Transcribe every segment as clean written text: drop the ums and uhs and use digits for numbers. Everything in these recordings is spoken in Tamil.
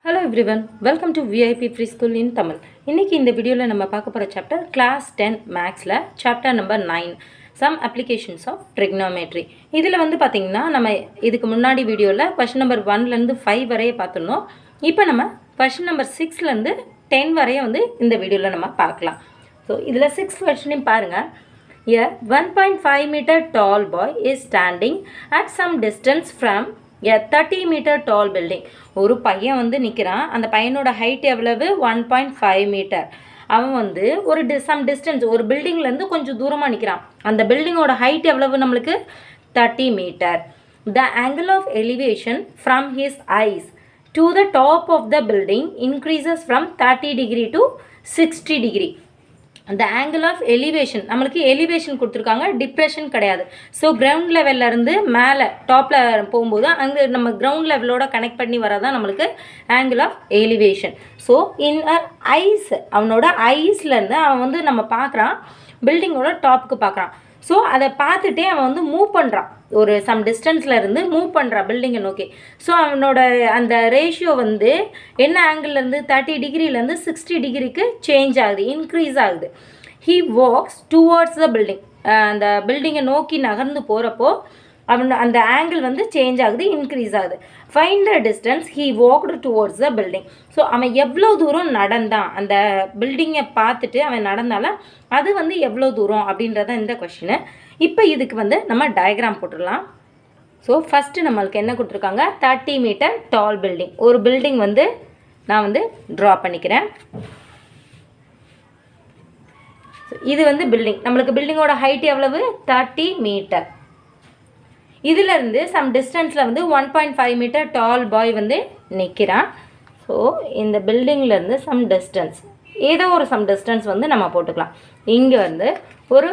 Hello everyone, welcome to VIP Free School in Tamil. இன்னைக்கு இந்த வீடியோவில் நம்ம பார்க்க போகிற சாப்டர் கிளாஸ் 10 மேக்ஸில் chapter number 9 some applications of trigonometry. இதில் வந்து பார்த்திங்கன்னா நம்ம இதுக்கு முன்னாடி வீடியோவில் கொஷின் நம்பர் 1லேருந்து 5 வரைய பார்த்துருந்தோம். இப்போ நம்ம கொஷின் நம்பர் 6லேருந்து 10 வரைய வந்து இந்த வீடியோவில் நம்ம பார்க்கலாம். ஸோ இதில் 6 கொஷினையும் பாருங்கள். A 1.5 meter tall boy is standing at some distance from a 30 meter tall building. ஒரு பையன் வந்து நிற்கிறான். அந்த பையனோட ஹைட் எவ்வளவு? 1.5 மீட்டர். அவன் வந்து ஒரு சம் டிஸ்டன்ஸ் ஒரு பில்டிங்லேருந்து கொஞ்சம் தூரமாக நிற்கிறான். அந்த பில்டிங்கோட ஹைட் எவ்வளவு நம்மளுக்கு? 30 metre. The angle of elevation from his eyes to the top of the building increases from 30 degree to 60 degree. அந்த ஆங்கிள் ஆஃப் எலிவேஷன் நம்மளுக்கு எலிவேஷன் கொடுத்துருக்காங்க, டிப்ரெஷன் கிடையாது. ஸோ கிரவுண்ட் லெவல்லேருந்து மேலே டாப்பில் போகும்போது அங்கே நம்ம கிரவுண்ட் லெவலோட கனெக்ட் பண்ணி வரதான் நம்மளுக்கு angle of elevation. So in eyes அவனோட ஐஸ்லேருந்து அவன் வந்து நம்ம பார்க்குறான், பில்டிங்கோட டாப்புக்கு பார்க்குறான். ஸோ அதை பார்த்துட்டே அவன் வந்து மூவ் பண்ணுறான், ஒரு சம் டிஸ்டன்ஸில் இருந்து மூவ் பண்ணுறான் பில்டிங்கை நோக்கி. ஸோ அவனோட அந்த ரேஷியோ வந்து என்ன ஆங்கிள்லேருந்து 30 டிகிரிலேருந்து 60 டிகிரிக்கு சேஞ்ச் ஆகுது, இன்க்ரீஸ் ஆகுது. He walks towards the building, அந்த பில்டிங்கை நோக்கி நகர்ந்து போகிறப்போ அவன் அந்த ஆங்கிள் வந்து சேஞ்ச் ஆகுது, இன்க்ரீஸ் ஆகுது. Find the distance he walked towards the building. So அவன் எவ்வளோ தூரம் நடந்தான், அந்த பில்டிங்கை பார்த்துட்டு அவன் நடந்தாலும் அது வந்து எவ்வளோ தூரம் அப்படின்றத இந்த கொஷினு. இப்போ இதுக்கு வந்து நம்ம டயக்ராம் போட்டுடலாம். ஸோ ஃபஸ்ட்டு நம்மளுக்கு என்ன கொடுத்துருக்காங்க? 30 மீட்டர் டால் பில்டிங். ஒரு பில்டிங் வந்து நான் வந்து ட்ரா பண்ணிக்கிறேன். இது வந்து பில்டிங், நம்மளுக்கு பில்டிங்கோட ஹைட் எவ்வளவு? 30 மீட்டர். இதிலேருந்து சம் டிஸ்டன்ஸில் வந்து 1.5 மீட்டர் டால் பாய் வந்து நிற்கிறான். ஸோ இந்த பில்டிங்லேருந்து சம் டிஸ்டன்ஸ், ஏதோ ஒரு சம் டிஸ்டன்ஸ் வந்து நம்ம போட்டுக்கலாம். இங்கே வந்து ஒரு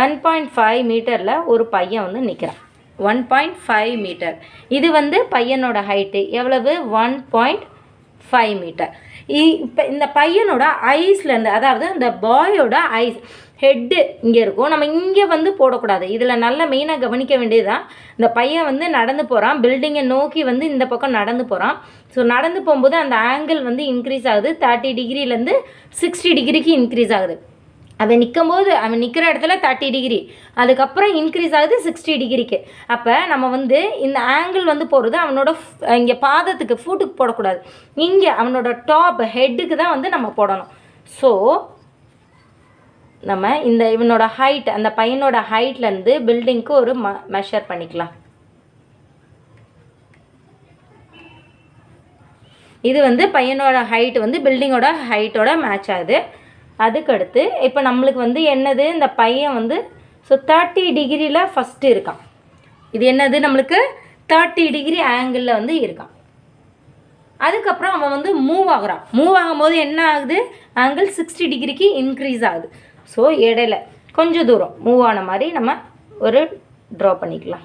1.5 மீட்டரில் ஒரு பையன் வந்து நிற்கிறான். 1.5 மீட்டர். இது வந்து பையனோட ஹைட்டு எவ்வளவு? 1.5 மீட்டர். இப்போ இந்த பையனோட ஐஸ்லேருந்து, அதாவது அந்த பாயோட ஐஸ் ஹெட்டு இங்கே இருக்கும், நம்ம இங்கே வந்து போடக்கூடாது. இதில் நல்ல மெயினாக கவனிக்க வேண்டியதுதான், இந்த பையன் வந்து நடந்து போகிறான், பில்டிங்கை நோக்கி வந்து இந்த பக்கம் நடந்து போகிறான். ஸோ நடந்து போகும்போது அந்த ஆங்கிள் வந்து இன்க்ரீஸ் ஆகுது, 30 டிகிரிலேருந்து 60 டிகிரிக்கு இன்க்ரீஸ் ஆகுது. அவன் நிற்கும்போது அவன் நிற்கிற இடத்துல 30 டிகிரி, அதுக்கப்புறம் இன்க்ரீஸ் ஆகுது 60 டிகிரிக்கு. அப்போ நம்ம வந்து இந்த ஆங்கிள் வந்து போடுறது அவனோட இங்கே பாதத்துக்கு, ஃபுட்டுக்கு போடக்கூடாது, இங்கே அவனோட டாப் ஹெட்டுக்கு தான் வந்து நம்ம போடணும். ஸோ நம்ம இந்த இவனோட ஹைட், அந்த பையனோட ஹைட்லேருந்து பில்டிங்க்கு ஒரு மெஷர் பண்ணிக்கலாம். இது வந்து பையனோட ஹைட் வந்து பில்டிங்கோட ஹைட்டோட மேட்ச் ஆகுது. அதுக்கடுத்து இப்போ நம்மளுக்கு வந்து என்னது? இந்த பையன் வந்து ஸோ 30 டிகிரியில் ஃபஸ்ட்டு இருக்கான். இது என்னது? நம்மளுக்கு 30 டிகிரி ஆங்கிளில் வந்து இருக்கான். அதுக்கப்புறம் அவன் வந்து மூவ் ஆகுறான். மூவ் ஆகும்போது என்ன ஆகுது? ஆங்கிள் 60 டிகிரிக்கு இன்க்ரீஸ் ஆகுது. ஸோ இடையில கொஞ்சம் தூரம் மூவ் ஆன மாதிரி நம்ம ஒரு ட்ரா பண்ணிக்கலாம்.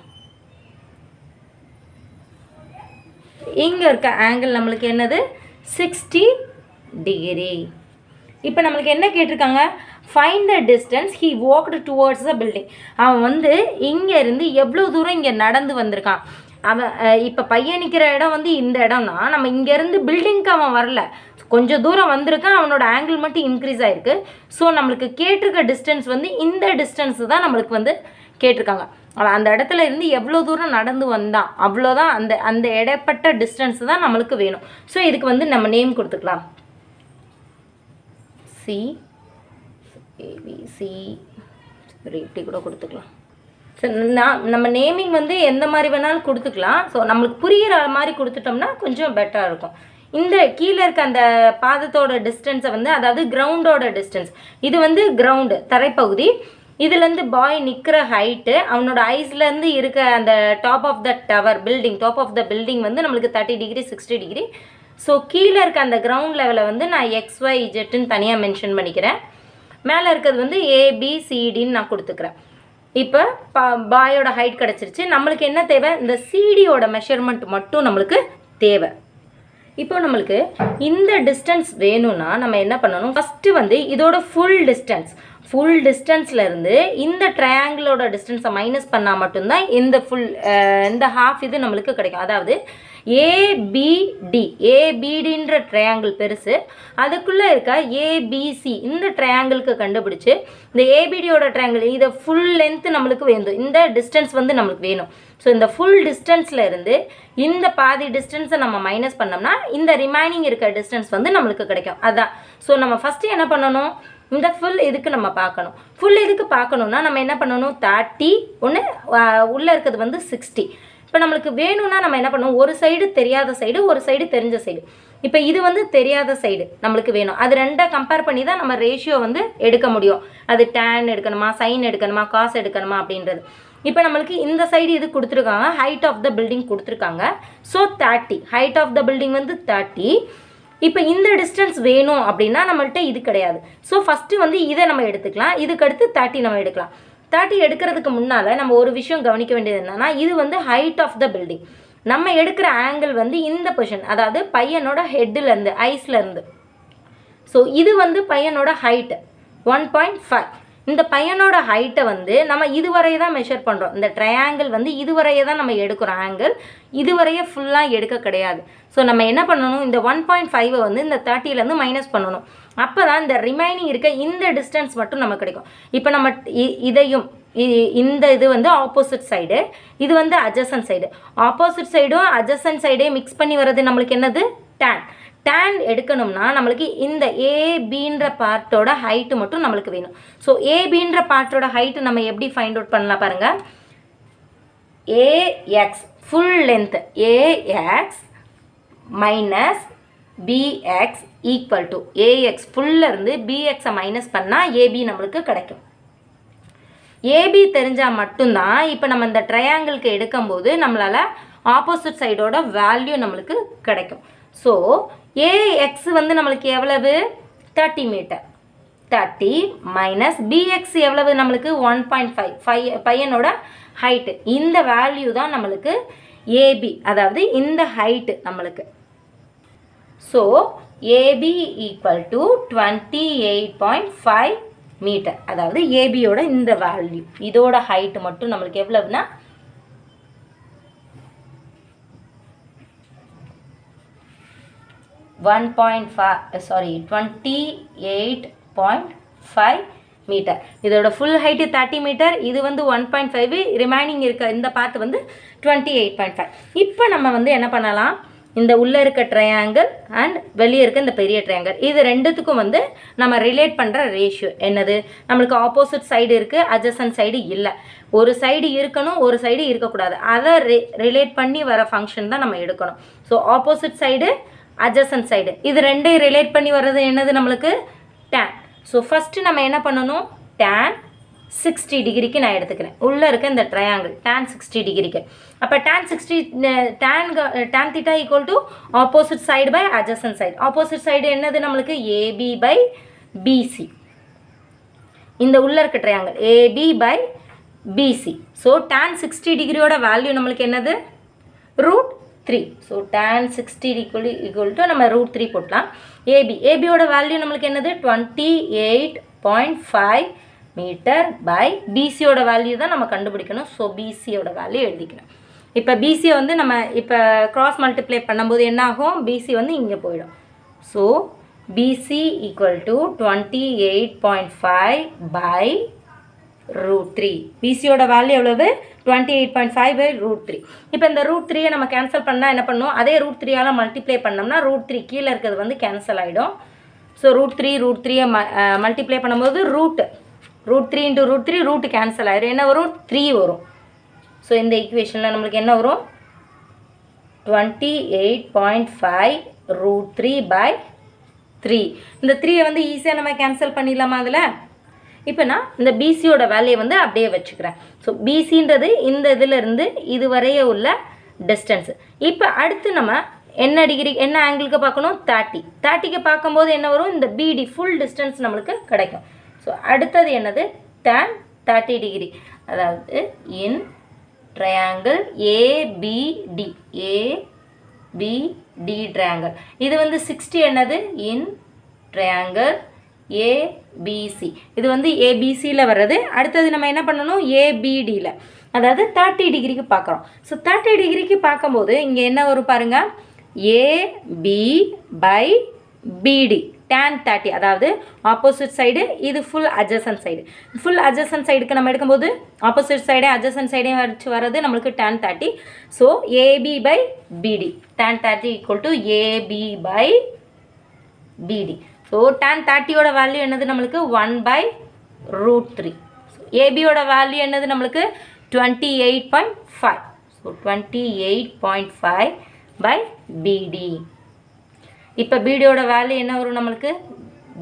இங்கே இருக்க ஆங்கிள் நம்மளுக்கு என்னது? 60 டிகிரி. இப்போ நம்மளுக்கு என்ன கேட்டிருக்காங்க? Find the distance he walked towards the building. அவன் வந்து இங்கேருந்து எவ்வளோ தூரம் இங்கே நடந்து வந்திருக்கான். அவன் இப்போ பையன் நிற்கிற இடம் வந்து இந்த இடம்னா, நம்ம இங்கேருந்து பில்டிங்க்கு அவன் வரல, கொஞ்சம் தூரம் வந்திருக்கான், அவனோட ஆங்கிள் மட்டும் இன்க்ரீஸ் ஆகிருக்கு. ஸோ நம்மளுக்கு கேட்டிருக்க டிஸ்டன்ஸ் வந்து இந்த டிஸ்டன்ஸு தான் நம்மளுக்கு வந்து கேட்டிருக்காங்க. அவன் அந்த இடத்துல இருந்து எவ்வளோ தூரம் நடந்து வந்தான், அவ்வளோதான், அந்த இடைப்பட்ட டிஸ்டன்ஸ் தான் நம்மளுக்கு வேணும். ஸோ இதுக்கு வந்து நம்ம நேம் கொடுத்துக்கலாம். சி ஏபிசி இப்படி கூட கொடுத்துக்கலாம். ஸோ நம்ம நேமிங் வந்து எந்த மாதிரி வேணாலும் கொடுத்துக்கலாம். ஸோ நம்மளுக்கு புரிகிற மாதிரி கொடுத்துட்டோம்னா கொஞ்சம் பெட்டராக இருக்கும். இந்த கீழே இருக்க அந்த பாதத்தோட டிஸ்டன்ஸை வந்து, அதாவது கிரவுண்டோட டிஸ்டன்ஸ், இது வந்து கிரவுண்டு தரைப்பகுதி, இதுலேருந்து பாய் நிற்கிற ஹைட்டு, அவனோட ஐஸ்லேருந்து இருக்க அந்த top of the tower building, top of the building வந்து நம்மளுக்கு 30 டிகிரி 60 டிகிரி. ஸோ கீழே இருக்க அந்த கிரவுண்ட் லெவலில் வந்து நான் XYZன்னு தனியாக மென்ஷன் பண்ணிக்கிறேன். மேலே இருக்கிறது வந்து ABCDன்னு நான் கொடுத்துக்கிறேன். இப்போ பாயோட ஹைட் கிடச்சிருச்சு. நம்மளுக்கு என்ன தேவை? இந்த சிடியோட மெஷர்மெண்ட் மட்டும் நம்மளுக்கு தேவை. இப்போ நம்மளுக்கு இந்த டிஸ்டன்ஸ் வேணும்னா நம்ம என்ன பண்ணணும்? ஃபஸ்ட்டு வந்து இதோட ஃபுல் டிஸ்டன்ஸ்லேருந்து இந்த ட்ரையாங்கிளோட டிஸ்டன்ஸை மைனஸ் பண்ணால் மட்டும்தான் இந்த ஹாஃப் இது நம்மளுக்கு கிடைக்கும். அதாவது ஏபிடி, ஏபிடின்ற ட்ரையாங்கிள் பெருசு, அதுக்குள்ளே இருக்க ஏபிசி இந்த ட்ரையாங்கிளுக்கு கண்டுபிடிச்சி இந்த ஏபிடியோட ட்ரையாங்கிள் இதை ஃபுல் லென்த்து நம்மளுக்கு வேணும், இந்த டிஸ்டன்ஸ் வந்து நம்மளுக்கு வேணும். ஸோ இந்த ஃபுல் டிஸ்டன்ஸில் இருந்து இந்த பாதி டிஸ்டன்ஸை நம்ம மைனஸ் பண்ணோம்னா இந்த ரிமைனிங் இருக்க டிஸ்டன்ஸ் வந்து நம்மளுக்கு கிடைக்கும். அதான். ஸோ நம்ம ஃபஸ்ட்டு என்ன பண்ணணும், இந்த ஃபுல் இதுக்கு நம்ம பார்க்கணும். ஃபுல் இதுக்கு பார்க்கணுன்னா நம்ம என்ன பண்ணணும், 30 ஒன்று உள்ளே இருக்கிறது வந்து 60. இப்போ நம்மளுக்கு வேணும்னா நம்ம என்ன பண்ணணும், ஒரு சைடு தெரியாத சைடு, ஒரு சைடு தெரிஞ்ச சைடு. இப்போ இது வந்து தெரியாத சைடு நம்மளுக்கு வேணும். அது ரெண்டை கம்பேர் பண்ணி தான் நம்ம ரேஷியோ வந்து எடுக்க முடியும். அது tan எடுக்கணுமா, சைன் எடுக்கணுமா, காஸ் எடுக்கணுமா அப்படின்றது. இப்போ நம்மளுக்கு இந்த சைடு இது கொடுத்துருக்காங்க, ஹைட் ஆஃப் த பில்டிங் கொடுத்துருக்காங்க. So 30, height of the building வந்து 30. இப்போ இந்த டிஸ்டன்ஸ் வேணும் அப்படின்னா நம்மள்கிட்ட இது கிடையாது. ஸோ ஃபஸ்ட்டு வந்து இதை நம்ம எடுத்துக்கலாம், இதுக்கு அடுத்து 30 நம்ம எடுக்கலாம். 30 எடுக்கிறதுக்கு முன்னால் நம்ம ஒரு விஷயம் கவனிக்க வேண்டியது என்னென்னா, இது வந்து ஹைட் ஆஃப் த பில்டிங். நம்ம எடுக்கிற ஆங்கிள் வந்து இந்த பொசிஷன், அதாவது பையனோட ஹெட்டிலேருந்து, ஐஸ்லேருந்து. ஸோ இது வந்து பையனோட ஹைட்டு 1.5. இந்த பையனோட ஹைட்டை வந்து நம்ம இதுவரையே தான் மெஷர் பண்ணுறோம். இந்த ட்ரையாங்கிள் வந்து இதுவரையே தான் நம்ம எடுக்கிறோம் ஆங்கிள், இதுவரையே ஃபுல்லாக எடுக்க கிடையாது. ஸோ நம்ம என்ன பண்ணணும், இந்த 1.5 வந்து இந்த 30லேருந்து மைனஸ் பண்ணணும். அப்போ தான் இந்த ரிமைனிங் இருக்க இந்த டிஸ்டன்ஸ் மட்டும் நமக்கு கிடைக்கும். இப்போ நம்ம இதையும் இந்த இது வந்து ஆப்போசிட் சைடு, இது வந்து அட்ஜசன்ட் சைடு. ஆப்போசிட் சைடும் அட்ஜசன்ட் சைடையும் மிக்ஸ் பண்ணி வர்றது நம்மளுக்கு என்னது, tan எடுக்கணும்னா நம்மளுக்கு இந்த ஏபின்ற பார்ட்டோட ஹைட்டு மட்டும் நம்மளுக்கு வேணும். ஸோ ஏபின்ற பார்ட்டோட ஹைட்டு நம்ம எப்படி ஃபைண்ட் அவுட் பண்ணலாம் பாருங்கள். AX full length AX minus BX equal to AX ஃபுல்லிருந்து பிஎக்ஸை மைனஸ் பண்ணால் ஏபி நம்மளுக்கு கிடைக்கும். ஏபி தெரிஞ்சால் மட்டும்தான் இப்போ நம்ம இந்த ட்ரையாங்கிளுக்கு எடுக்கும்போது நம்மளால் ஆப்போசிட் சைடோட வேல்யூ நம்மளுக்கு கிடைக்கும். ஸோ ஏஎக்ஸ் வந்து நம்மளுக்கு எவ்வளவு, 30 மீட்டர். 30 மைனஸ் பிஎக்ஸ் எவ்வளவு நம்மளுக்கு 1.5, பையனோட ஹைட்டு. இந்த வேல்யூ தான் நம்மளுக்கு ஏபி, அதாவது இந்த ஹைட்டு நம்மளுக்கு. So AB equal to 28.5 metre, அதாவது ஏபியோட இந்த வேல்யூ, இதோட ஹைட்டு மட்டும் நம்மளுக்கு எவ்வளவுனா 28.5 மீட்டர். இதோட ஃபுல் ஹைட்டு 30 மீட்டர், இது வந்து 1.5, ரிமைனிங் இருக்க இந்த பார்ட் வந்து 28.5. இப்போ நம்ம வந்து என்ன பண்ணலாம், இந்த உள்ளே இருக்க ட்ரையாங்கிள் அண்ட் வெளியே இருக்க இந்த பெரிய ட்ரையாங்கிள், இது ரெண்டுத்துக்கும் வந்து நம்ம ரிலேட் பண்ணுற ரேஷியோ என்னது, நம்மளுக்கு ஆப்போசிட் சைடு இருக்குது, அட்ஜசன்ட் சைடு இல்லை. ஒரு சைடு இருக்கணும், ஒரு சைடு இருக்கக்கூடாது. அதை ரிலேட் பண்ணி வர ஃபங்க்ஷன் தான் நம்ம எடுக்கணும். So opposite side, adjacent side, இது ரெண்டையும் ரிலேட் பண்ணி வர்றது என்னது நம்மளுக்கு tan. ஸோ ஃபஸ்ட்டு நம்ம என்ன பண்ணணும், tan 60 டிகிரிக்கு நான் எடுத்துக்கிறேன். உள்ளே இருக்க இந்த ட்ரையாங்கிள் tan 60 டிகிரிக்கு. அப்போ tan theta equal to opposite side by adjacent side. Opposite side என்னது நம்மளுக்கு ஏபி பை பிசி. இந்த உள்ளே இருக்க triangle AB by BC. So tan 60 டிகிரியோட வேல்யூ நம்மளுக்கு என்னது, √3. ஸோ tan 60 ஈக்குவல் டு நம்ம √3 போட்டலாம். ஏபியோட வேல்யூ நம்மளுக்கு என்னது 28.5 மீட்டர் பை பிசியோட வேல்யூ தான் நம்ம கண்டுபிடிக்கணும். ஸோ பிசியோட வேல்யூ எழுதிக்கணும். இப்போ பிசியை வந்து நம்ம இப்போ கிராஸ் மல்டிப்ளை பண்ணும்போது என்ன ஆகும், பிசி வந்து இங்கே போயிடும். So BC equal to 28.5 by √3. பிசியோட வேல்யூ எவ்வளவு, 28.5 பை √3. இப்போ இந்த √3 நம்ம கேன்சல் பண்ணால் என்ன பண்ணும், அதே √3 மல்டிப்ளை பண்ணோம்னா √3 கீழே இருக்கிறது வந்து கேன்சல் ஆகிடும். ஸோ √3 மல்டிப்ளை பண்ணும்போது √3 இன்ட்டு √3 ரூட் கேன்சல் ஆகிடும். என்ன வரும், 3 வரும். ஸோ இந்த ஈக்குவேஷனில் நம்மளுக்கு என்ன வரும், 28.5 √3 பை 3. இந்த 3 வந்து ஈஸியாக நம்ம கேன்சல் பண்ணிடலாமா அதில். இப்போ நான் இந்த பிசியோட வேல்யூயை வந்து அப்படியே வச்சுக்கிறேன். ஸோ பிசின்றது இந்த இதிலிருந்து இது வரைய உள்ள டிஸ்டன்ஸு. இப்போ அடுத்து நம்ம என்ன டிகிரி என்ன ஆங்கிளுக்கு பார்க்கணும், 30க்கு பார்க்கும்போது என்ன வரும், இந்த பிடி ஃபுல் டிஸ்டன்ஸ் நம்மளுக்கு கிடைக்கும். ஸோ அடுத்தது என்னது, tan 30 டிகிரி, அதாவது இன் ட்ரையாங்கிள் ஏபிடி ட்ரையாங்கிள். இது வந்து 60 என்னது, இன் ட்ரையாங்கிள் ஏபிசி. இது வந்து ஏபிசியில் வர்றது. அடுத்தது நம்ம என்ன பண்ணணும், ஏபிடியில். அதாவது 30 டிகிரிக்கு பார்க்குறோம். ஸோ 30 டிகிரிக்கு பார்க்கும்போது இங்கே என்ன வரும் பாருங்கள், ஏபி பை பிடி tan 30, அதாவது ஆப்போசிட் சைடு, இது full adjacent side. Full adjacent சைடுக்கு நம்ம எடுக்கும்போது ஆப்போசிட் சைடே அட்ஜசன்ட் சைடே வச்சு வர்றது நம்மளுக்கு tan 30. So AB by BD tan 30 equal to AB by BD. So tan 30யோட வேல்யூ என்னது நம்மளுக்கு 1/√3. ஏபியோட வேல்யூ என்னது நம்மளுக்கு 28.5. ஸோ 28.5 பை பிடி. இப்போ பிடியோட வேல்யூ என்ன வரும் நம்மளுக்கு,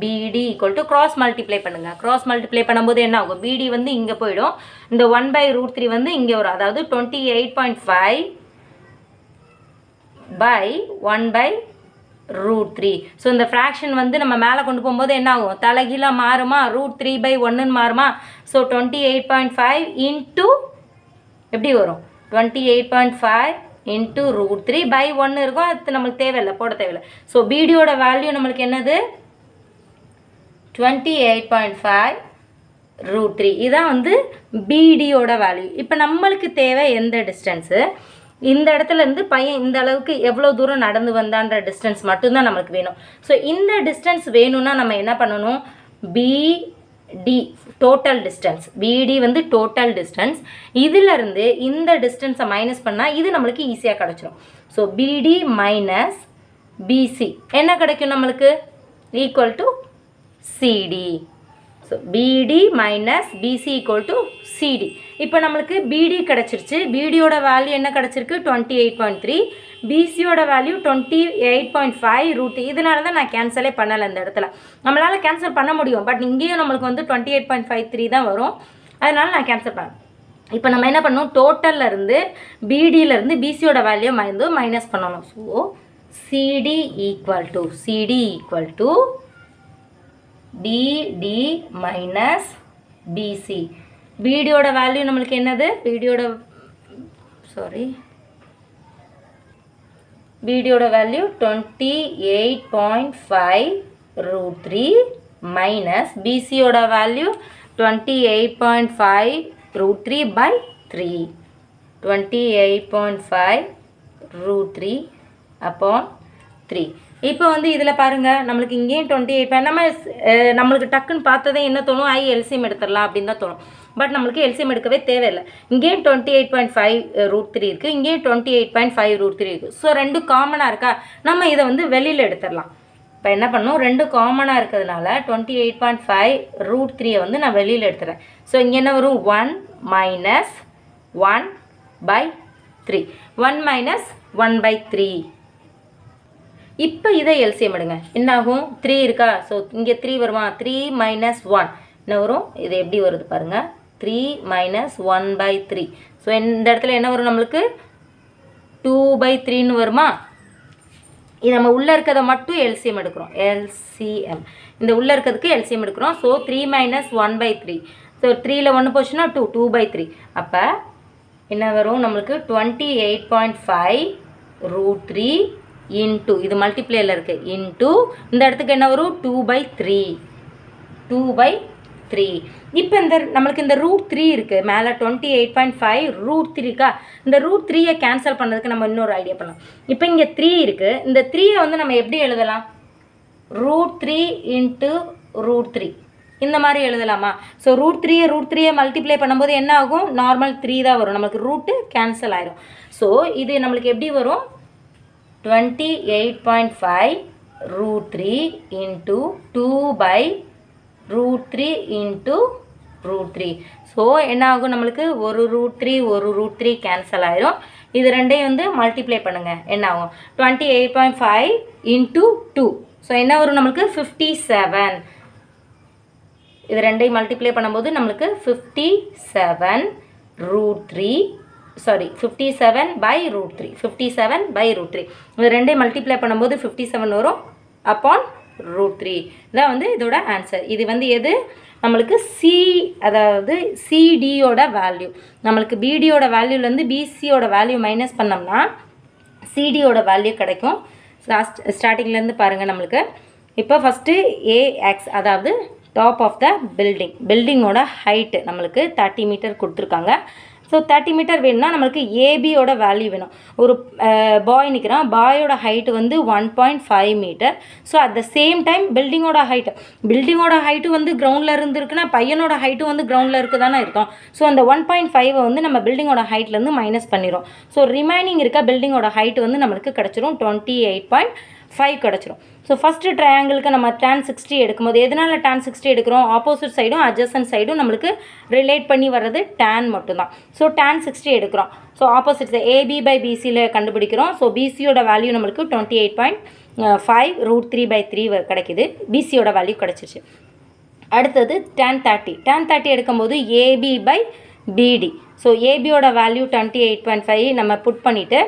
பிடி ஈக்குவல் டு கிராஸ் மல்டிப்ளை பண்ணுங்கள். கிராஸ் மல்டிப்ளை பண்ணும்போது என்ன ஆகும், பிடி வந்து இங்கே போயிடும், இந்த 1/√3 வந்து இங்கே வரும். அதாவது 28.5 பை 1/√3. ஸோ இந்த ஃப்ராக்ஷன் வந்து நம்ம மேலே கொண்டு போகும்போது என்ன ஆகும், தலைகீழாக மாறுமா, √3/1ன்னு மாறுமா. ஸோ 28.5 இன்ட்டு எப்படி வரும், 28.5 இன்ட்டு √3/1 இருக்கும். அது நம்மளுக்கு தேவையில்லை, போட தேவையில்லை. ஸோ பிடியோட வேல்யூ நம்மளுக்கு என்னது 28.5√3. இதான் வந்து பிடியோட வேல்யூ. இப்போ நம்மளுக்கு தேவை எந்த டிஸ்டன்ஸு, இந்த இடத்துல இருந்து பையன் இந்த அளவுக்கு எவ்வளோ தூரம் நடந்து வந்தான்ற டிஸ்டன்ஸ் மட்டும்தான் நம்மளுக்கு வேணும். ஸோ இந்த டிஸ்டன்ஸ் வேணும்னா நம்ம என்ன பண்ணணும், பிடி டோட்டல் டிஸ்டன்ஸ், பிடி வந்து டோட்டல் டிஸ்டன்ஸ், இதிலிருந்து இந்த டிஸ்டன்ஸை மைனஸ் பண்ணால் இது நம்மளுக்கு ஈஸியாக கிடச்சிரும். ஸோ பிடி மைனஸ் பிசி என்ன கிடைக்கும் நம்மளுக்கு, equal to CD. So BD minus BC equal to CD. இப்போ நம்மளுக்கு பிடி கிடச்சிருச்சு. பிடியோட வேல்யூ என்ன கிடச்சிருக்கு 28.3, பிசியோட வேல்யூ 28.5√3. இதனால தான் நான் கேன்சலே பண்ணலை. இந்த இடத்துல நம்மளால் கேன்சல் பண்ண முடியும், பட் இங்கேயும் நம்மளுக்கு வந்து 28.53 தான் வரும். அதனால் நான் கேன்சல் பண்ணேன். இப்போ நம்ம என்ன பண்ணணும், டோட்டல்லேருந்து பிடியிலேருந்து பிசியோட வேல்யூ மைனஸ் பண்ணணும். So CD equal to DD minus BC. பிடியோட வேல்யூ நம்மளுக்கு என்னது, பிடியோட வேல்யூ 28.5√3 மைனஸ் பிசியோட வேல்யூ 28.5√3/3. 28.5√3 upon 3. இப்போ வந்து இதில் பாருங்கள், நம்மளுக்கு இங்கேயும் 28 நம்மளுக்கு டக்குன்னு பார்த்ததே என்ன தோணும், எல்சிஎம் எடுத்துடலாம் அப்படின்னு தான் தோணும். பட் நம்மளுக்கு எல்சிஎம் எடுக்கவே தேவையில்லை. இங்கேயும் 28.5√3 இருக்குது, இங்கேயும் 28.5√3 இருக்குது. ஸோ ரெண்டு காமனாக இருக்கா, நம்ம இதை வந்து வெளியில் எடுத்துடலாம். இப்போ என்ன பண்ணணும், ரெண்டு காமனாக இருக்கிறதுனால 28.5√3 வந்து நான் வெளியில் எடுத்துகிறேன். ஸோ இங்கே என்ன வரும், 1 மைனஸ் 1/3, 1 மைனஸ் 1/3. இப்போ இதை எல்சிஎம் எடுங்க, என்ன ஆகும், 3 இருக்கா. ஸோ இங்கே 3 வருமா, 3 மைனஸ் 1 என்ன வரும், இது எப்படி வருது பாருங்கள், 3 மைனஸ் 1/3. ஸோ இந்த இடத்துல என்ன வரும் நம்மளுக்கு 2/3ன்னு வருமா. இது நம்ம உள்ளே இருக்கிறத மட்டும் எல்சிஎம் எடுக்கிறோம், எல்சிஎம் இந்த உள்ளே இருக்கிறதுக்கு எல்சிஎம் எடுக்கிறோம். So 3 minus 1/3. ஸோ 3ல் 1 போச்சுன்னா 2/3. அப்போ என்ன வரும் நம்மளுக்கு 28.5√3 இன்ட்டு இது மல்டிப்ளேயில் இருக்குது இன்ட்டு இந்த இடத்துக்கு என்ன வரும் 2/3. இப்போ நம்மளுக்கு இந்த √3 இருக்குது மேலே 28.5√3 இருக்கா. இந்த √3யை கேன்சல் பண்ணுறதுக்கு நம்ம இன்னொரு ஐடியா பண்ணலாம். இப்போ இங்கே 3 இருக்குது, இந்த 3யை வந்து நம்ம எப்படி எழுதலாம், √3 இன்ட்டு √3 இந்த மாதிரி எழுதலாமா. ஸோ √3யை மல்டிப்ளை பண்ணும்போது என்ன ஆகும், நார்மல் 3 தான் வரும், நம்மளுக்கு ரூட்டு கேன்சல் ஆயிடும். ஸோ இது நம்மளுக்கு எப்படி வரும், 28.5√3 இன்ட்டு 2/√3 இன்ட்டு √3. ஸோ என்ன ஆகும் நம்மளுக்கு ஒரு √3 கேன்சல் ஆயிடும். இது ரெண்டையும் வந்து மல்டிப்ளை பண்ணுங்கள், என்ன ஆகும் 28.5 இன்ட்டு 2. ஸோ என்ன வரும் நம்மளுக்கு 57. இது ரெண்டையும் மல்டிப்ளை பண்ணும்போது நம்மளுக்கு 57√3 57/√3 இது ரெண்டையும் மல்டிப்ளை பண்ணும்போது 57 வரும் அப்பான் √3. இதான் வந்து இதோட ஆன்சர். இது வந்து எது நம்மளுக்கு அதாவது சிடியோட வேல்யூ. நம்மளுக்கு பிடியோட வேல்யூலேருந்து பிசியோட வேல்யூ மைனஸ் பண்ணோம்னா சிடியோட வேல்யூ கிடைக்கும். ஸ்டார்டிங்லேருந்து பாருங்கள் நம்மளுக்கு. இப்போ ஃபஸ்ட்டு ஏஎக்ஸ் அதாவது டாப் ஆஃப் த பில்டிங்கோட ஹைட்டு நம்மளுக்கு 30 மீட்டர் கொடுத்துருக்காங்க. ஸோ 30 மீட்டர் வேணும்னா நம்மளுக்கு ஏபியோட வேல்யூ வேணும். ஒரு பாய் நிற்கிறான், பாயோட ஹைட்டு வந்து 1.5 metre. So at the same time பில்டிங்கோட ஹைட்டு வந்து கிரவுண்டில் இருந்துருக்குன்னா பையனோட ஹைட்டு வந்து கிரவுண்டில் இருக்குது தானே இருக்கும். ஸோ அந்த 1.5 வந்து நம்ம பில்டிங்கோட ஹைட்லேருந்து மைனஸ் பண்ணிடும். ஸோ ரிமைனிங் இருக்க பில்டிங்கோட ஹைட்டு வந்து நம்மளுக்கு கிடச்சிரும் 28.5 கிடச்சிரும். ஸோ ஃபஸ்ட்டு ட்ரையாங்கிளுக்கு நம்ம tan 60 எடுக்கும்போது எதனால் tan 60 எடுக்கிறோம்? ஆப்போசிட் சைடும் அட்ஜசன்ட் சைடும் நம்மளுக்கு ரிலேட் பண்ணி வர்றது tan மட்டும்தான். ஸோ tan 60 எடுக்கிறோம். So opposite side AB by பிசியில் கண்டுபிடிக்கிறோம். ஸோ பிசியோட வேல்யூ நம்மளுக்கு 28.5 √3/3 கிடைக்குது. பிசியோட வேல்யூ கிடச்சிருச்சு. அடுத்தது tan 30 எடுக்கும்போது AB பை BD. ஸோ ஏபியோட வேல்யூ 28.5 நம்ம புட் பண்ணிவிட்டு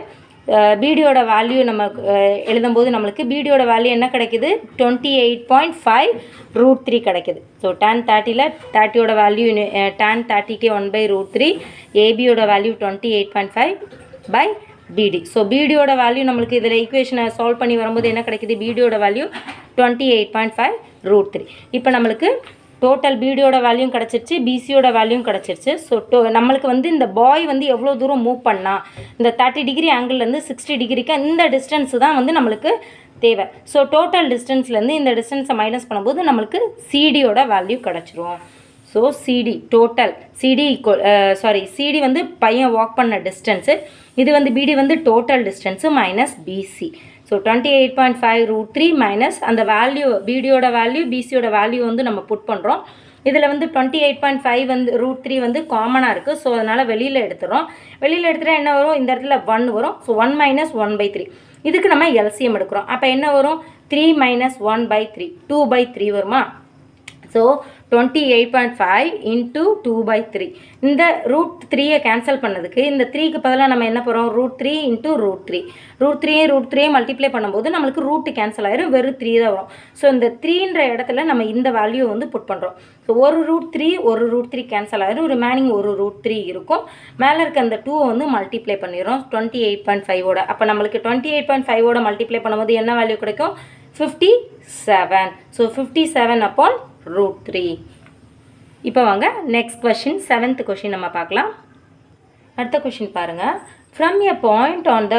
பிடியோட வேல்யூ நம்ம எழுதும்போது நம்மளுக்கு பிடியோட வேல்யூ என்ன கிடைக்குது? 28.5 √3 கிடைக்குது. ஸோ tan 30ல் 30யோட வேல்யூ tan 30க்கு 1/√3, ஏபியோட வேல்யூ 28.5 BD. ஸோ பிடியோட வேல்யூ நம்மளுக்கு இதில் ஈக்குவேஷனை சால்வ் பண்ணி வரும்போது என்ன கிடைக்குது? பிடியோட வேல்யூ 28.5 √3. இப்போ நம்மளுக்கு டோட்டல் பிடியோட வேல்யூம் கிடச்சிருச்சு, பிசியோட வேல்யூம் கிடச்சிருச்சு. ஸோ நம்மளுக்கு வந்து இந்த பாய் வந்து எவ்வளோ தூரம் மூவ் பண்ணால் இந்த 30 டிகிரி ஆங்கிள்லேருந்து 60 டிகிரிக்கு இந்த டிஸ்டன்ஸு தான் வந்து நம்மளுக்கு தேவை. ஸோ டோட்டல் டிஸ்டன்ஸ்லேருந்து இந்த டிஸ்டன்ஸை மைனஸ் பண்ணும்போது நம்மளுக்கு சிடியோட வேல்யூ கிடச்சிரும். ஸோ சிடி வந்து பையன் வாக் பண்ண டிஸ்டன்ஸு, இது வந்து பிடி வந்து total distance minus BC. So 28.5 √3 minus அந்த வேல்யூ பிடியோட வேல்யூ பிசியோட வேல்யூ வந்து நம்ம புட் பண்ணுறோம். இதில் வந்து 28.5 வந்து √3 வந்து காமனாக இருக்குது. ஸோ அதனால் வெளியில் எடுத்துகிட்டா என்ன வரும்? இந்த இடத்துல 1 வரும். ஸோ 1 - 1/3. இதுக்கு நம்ம எல்சிஎம் எடுக்கிறோம். அப்போ என்ன வரும்? 3 - 1/3 2/3 வருமா? ஸோ 28.5 × 2/3. இந்த √3 கேன்சல் பண்ணதுக்கு இந்த 3க்கு பதிலாக நம்ம என்ன போகிறோம்? √3 × √3. √3 மல்டிப்ளை பண்ணும்போது நம்மளுக்கு ரூட் கேன்சல் ஆயிரும், வெறும் 3 தான் வரும். ஸோ இந்த 3ன்ற இடத்துல நம்ம இந்த வேல்யூ வந்து புட் பண்ணுறோம். ஸோ ஒரு √3 கேன்சல் ஆயிரும், ரிமைனிங் ஒரு √3 இருக்கும். மேலே இருக்க அந்த 2 வந்து மல்டிப்ளை பண்ணிடுறோம் 28.5ஓட. அப்போ நம்மளுக்கு 28.5ஓட மல்டிப்ளை பண்ணும்போது என்ன வேல்யூ கிடைக்கும்? 57. ஸோ 57/√3. இப்போ வாங்க நெக்ஸ்ட் கொஷின், 7th கொஷின் நம்ம பார்க்கலாம். அடுத்த கொஷின் பாருங்கள். From a point on the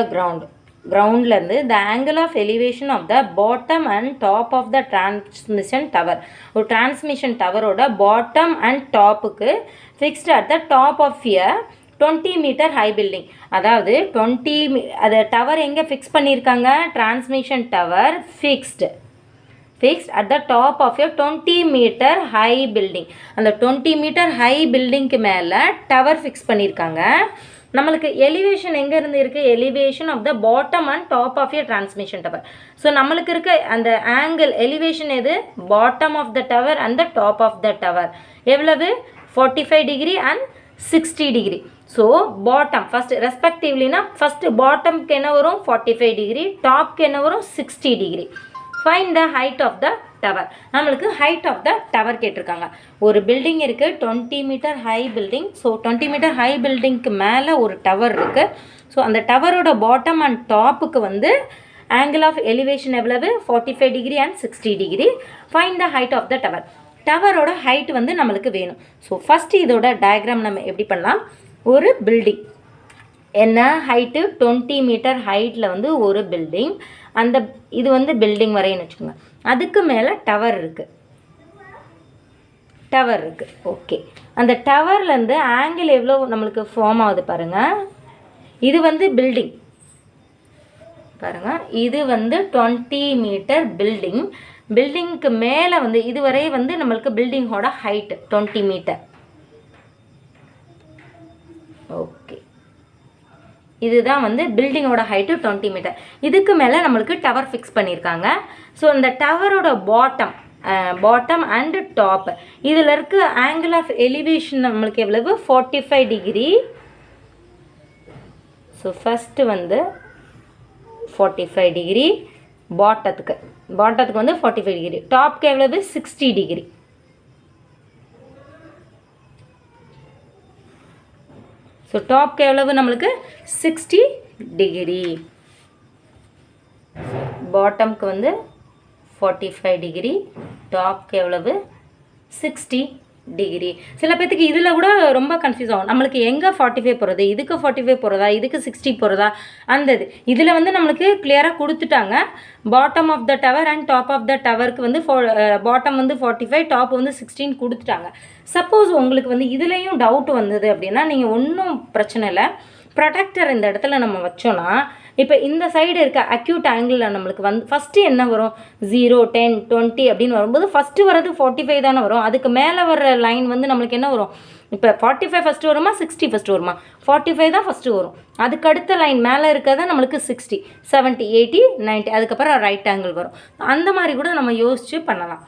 கிரவுண்ட்லேருந்து the angle of elevation of the bottom and top of the transmission tower. ஒரு டிரான்ஸ்மிஷன் டவரோட பாட்டம் அண்ட் டாப்புக்கு fixed at the top of a 20 metre high building. அதாவது அது டவர் எங்கே ஃபிக்ஸ் பண்ணியிருக்காங்க? Transmission tower fixed at the top of a 20 metre high building. அந்த 20 மீட்டர் ஹை பில்டிங்க்கு மேலே டவர் ஃபிக்ஸ் பண்ணியிருக்காங்க. நம்மளுக்கு எலிவேஷன் எங்கே இருந்து இருக்குது? Elevation of the bottom and top of a transmission tower. So நம்மளுக்கு இருக்க அந்த ஆங்கிள் எலிவேஷன் எது? Bottom of the tower and the top of the tower. எவ்வளவு? 45 degree and 60 degree. So bottom first ரெஸ்பெக்டிவ்லினா ஃபஸ்ட்டு பாட்டம்க்கு என்ன வரும்? 45 டிகிரி, டாப்க்கு என்ன வரும்? 60 degree. Find the height of the tower. நம்மளுக்கு ஹைட் ஆஃப் த டவர் கேட்டிருக்காங்க. ஒரு பில்டிங் இருக்குது, 20 metre high building. So 20 metre high பில்டிங்க்கு மேலே ஒரு டவர் இருக்குது. ஸோ அந்த டவரோட பாட்டம் அண்ட் டாப்புக்கு வந்து ஆங்கிள் ஆஃப் எலிவேஷன் எவ்வளவு? 45 degree and 60 degree. Find the height of the tower. டவரோட ஹைட் வந்து நம்மளுக்கு வேணும். ஸோ ஃபஸ்ட்டு இதோட டயக்ராம் நம்ம எப்படி பண்ணலாம்? ஒரு பில்டிங் என்ன ஹைட்டு? 20 மீட்டர் ஹைட்டில் வந்து ஒரு பில்டிங். அந்த இது வந்து பில்டிங் வரையன்னு வச்சுக்கோங்க. அதுக்கு மேலே டவர் இருக்குது. ஓகே. அந்த டவர்லேருந்து ஆங்கிள் எவ்வளோ நம்மளுக்கு ஃபார்ம் ஆகுது பாருங்கள். இது வந்து பில்டிங் பாருங்கள். இது வந்து 20 மீட்டர் பில்டிங்க்கு மேலே வந்து இதுவரை வந்து நம்மளுக்கு பில்டிங்கோட ஹைட்டு 20 மீட்டர். ஓகே, இதுதான் வந்து பில்டிங்கோட ஹைட்டு 20 மீட்டர். இதுக்கு மேலே நம்மளுக்கு டவர் ஃபிக்ஸ் பண்ணியிருக்காங்க. ஸோ இந்த டவரோட பாட்டம் அண்டு டாப் இதில் இருக்க ஆங்கிள் ஆஃப் எலிவேஷன் நம்மளுக்கு எவ்வளவு? 45 டிகிரி. ஸோ ஃபஸ்ட்டு வந்து 45 டிகிரி பாட்டத்துக்கு வந்து 45 டிகிரி. டாப்க்கு எவ்வளவு? 60 டிகிரி. ஸோ டாப்க்கு எவ்வளவு நம்மளுக்கு? 60 டிகிரி. பாட்டம்க்கு வந்து 45 டிகிரி, டாப்க்கு எவ்வளவு? 60 டிகிரி. சில பேத்துக்கு இதில் கூட ரொம்ப கன்ஃபியூஸ் ஆகும், நம்மளுக்கு எங்கே 45 போகிறது, இதுக்கு 45 போகிறதா, இதுக்கு 60 போகிறதா, அந்த இதில் வந்து நம்மளுக்கு கிளியராக கொடுத்துட்டாங்க. Bottom of the tower and top of the டவருக்கு வந்து பாட்டம் வந்து 45, டாப் வந்து 16 கொடுத்துட்டாங்க. சப்போஸ் உங்களுக்கு வந்து இதுலேயும் டவுட் வந்தது அப்படின்னா நீங்கள் ஒன்றும் பிரச்சனை இல்லை, ப்ரொடெக்டர் இந்த இடத்துல நம்ம வச்சோன்னா இப்போ இந்த சைடு இருக்க அக்யூட் ஆங்கிளில் நம்மளுக்கு வந்து ஃபஸ்ட்டு என்ன வரும், 0, 10, 20 அப்படின்னு வரும்போது ஃபஸ்ட்டு வர்றது 45 தானே வரும். அதுக்கு மேலே வர்ற லைன் வந்து நம்மளுக்கு என்ன வரும், இப்போ 45 ஃபஸ்ட்டு வருமா, 60 ஃபஸ்ட்டு வருமா, 45 தான் ஃபஸ்ட்டு வரும். அதுக்கு அடுத்த லைன் மேலே இருக்கிறத நம்மளுக்கு 60, 70, 80, 90, அதுக்கப்புறம் ரைட் ஆங்கிள் வரும். அந்த மாதிரி கூட நம்ம யோசித்து பண்ணலாம்.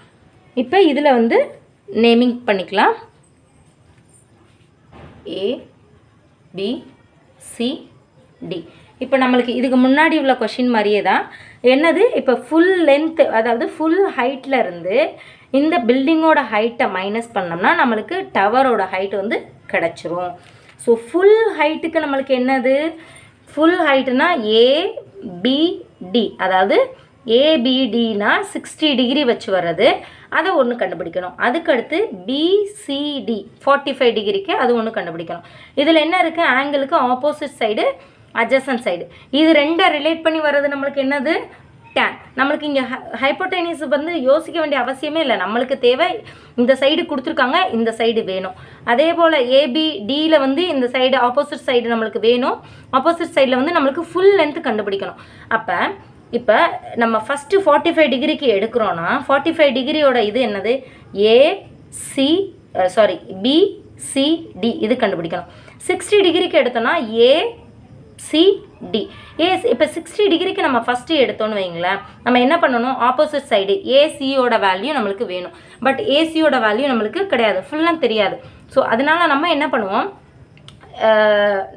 இப்போ இதில் வந்து நேமிங் பண்ணிக்கலாம். A, B, C, D. இப்போ நம்மளுக்கு இதுக்கு முன்னாடி உள்ள கொஷின் மாதிரியே தான். என்னது, இப்போ ஃபுல் லென்த்து, அதாவது ஃபுல் ஹைட்டில் இருந்து இந்த பில்டிங்கோட ஹைட்டை மைனஸ் பண்ணோம்னா நம்மளுக்கு டவரோட ஹைட் வந்து கிடச்சிரும். ஸோ ஃபுல் ஹைட்டுக்கு நம்மளுக்கு என்னது, ஃபுல் ஹைட்டுனா ஏபிடி, அதாவது ஏபிடினா 60 டிகிரி வச்சு வர்றது, அதை ஒன்று கண்டுபிடிக்கணும். அதுக்கடுத்து பிசிடி 45 டிகிரிக்கு அது ஒன்று கண்டுபிடிக்கணும். இதில் என்ன இருக்குது, ஆங்கிளுக்கு ஆப்போசிட் சைடு, அட்ஜசன்ட் சைடு, இது ரெண்டை ரிலேட் பண்ணி வர்றது நம்மளுக்கு என்னது, tan. நம்மளுக்கு இங்கே ஹைப்போடெனிஸ் வந்து யோசிக்க வேண்டிய அவசியமே இல்லை, நம்மளுக்கு தேவை இந்த சைடு கொடுத்துருக்காங்க, இந்த சைடு வேணும். அதே போல் ஏபிடியில் வந்து இந்த சைடு ஆப்போசிட் சைடு நம்மளுக்கு வேணும், ஆப்போசிட் சைடில் வந்து நம்மளுக்கு ஃபுல் லென்த்து கண்டுபிடிக்கணும். அப்போ இப்போ நம்ம ஃபஸ்ட்டு 45 டிகிரிக்கு எடுக்கிறோன்னா 45 டிகிரியோட இது என்னது, பிசிடி இது கண்டுபிடிக்கணும். 60 டிகிரிக்கு எடுத்தோன்னா ஏசிடி. இப்போ 60 டிகிரிக்கு நம்ம ஃபஸ்ட்டு எடுத்தோன்னு வைங்களேன், நம்ம என்ன பண்ணணும், ஆப்போசிட் சைடு ஏசியோட வேல்யூ நம்மளுக்கு வேணும். பட் ஏசியோட வேல்யூ நம்மளுக்கு கிடையாது, ஃபுல்லாக தெரியாது. ஸோ அதனால் நம்ம என்ன பண்ணுவோம்,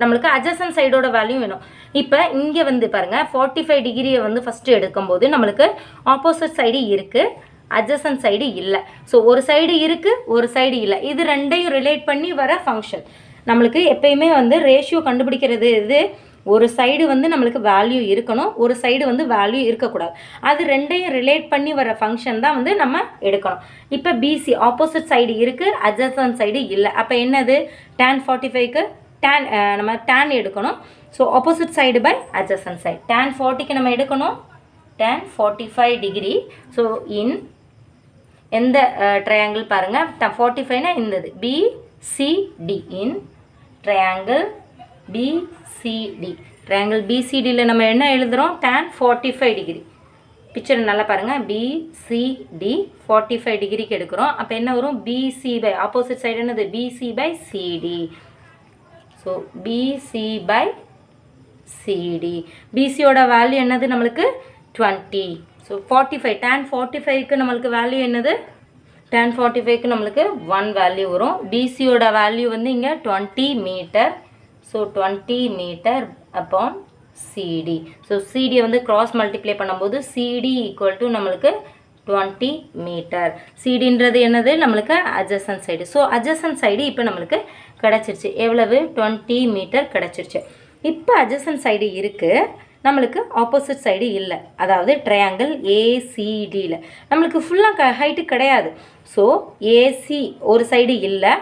நம்மளுக்கு அட்ஜசன்ட் சைடோட வேல்யூ வேணும். இப்போ இங்கே வந்து பாருங்கள், 45 டிகிரியை வந்து ஃபஸ்ட்டு எடுக்கும்போது நம்மளுக்கு ஆப்போசிட் சைடு இருக்குது, அட்ஜசன்ட் சைடு இல்லை. ஸோ ஒரு சைடு இருக்குது, ஒரு சைடு இல்லை. இது ரெண்டையும் ரிலேட் பண்ணி வர ஃபங்க்ஷன். நம்மளுக்கு எப்பயுமே வந்து ரேஷியோ கண்டுபிடிக்கிறது இது, ஒரு சைடு வந்து நம்மளுக்கு வேல்யூ இருக்கணும், ஒரு சைடு வந்து வேல்யூ இருக்கக்கூடாது. அது ரெண்டையும் ரிலேட் பண்ணி வர ஃபங்க்ஷன் தான் வந்து நம்ம எடுக்கணும். இப்போ பிசி ஆப்போசிட் சைடு இருக்குது, அட்ஜசன்ட் சைடு இல்லை. அப்போ என்னது, tan 45க்கு நம்ம tan எடுக்கணும். So opposite side by adjacent side. tan 40க்கு நம்ம எடுக்கணும் tan 45 டிகிரி. ஸோ இன் எந்த ட்ரையாங்கிள் பாருங்கள், 45னா இந்தது BCD, in triangle BCD. Triangle பிசிடியில் நம்ம என்ன எழுதுகிறோம், tan 45 டிகிரி. பிக்சர் நல்லா பாருங்கள், பிசிடி 45 டிகிரிக்கு எடுக்கிறோம். அப்போ என்ன வரும், பிசி பை ஆப்போசிட் சைடு என்னது, BC by CD. So BC by CD. பிசியோட வேல்யூ என்னது நம்மளுக்கு 20. ஸோ 45, tan 45க்கு நம்மளுக்கு வேல்யூ என்னது, tan 45க்கு நம்மளுக்கு 1 வேல்யூ வரும். பிசியோட வேல்யூ வந்து இங்கே 20 metre. So 20 metre upon CD. So சிடியை வந்து கிராஸ் மல்டிப்ளை பண்ணும்போது சிடி ஈக்குவல் டு நம்மளுக்கு 20 மீட்டர். சிடின்றது என்னது நம்மளுக்கு adjacent side. So adjacent side இப்போ நம்மளுக்கு கிடச்சிருச்சு. எவ்வளவு, 20 மீட்டர் கிடச்சிருச்சு. இப்போ அட்ஜசன்ட் சைடு இருக்குது, நம்மளுக்கு ஆப்போசிட் சைடு இல்லை. அதாவது ட்ரையாங்கிள் ஏசிடியில் நம்மளுக்கு ஃபுல்லாக ஹைட்டு கிடையாது. ஸோ ஏசி ஒரு சைடு இல்லை,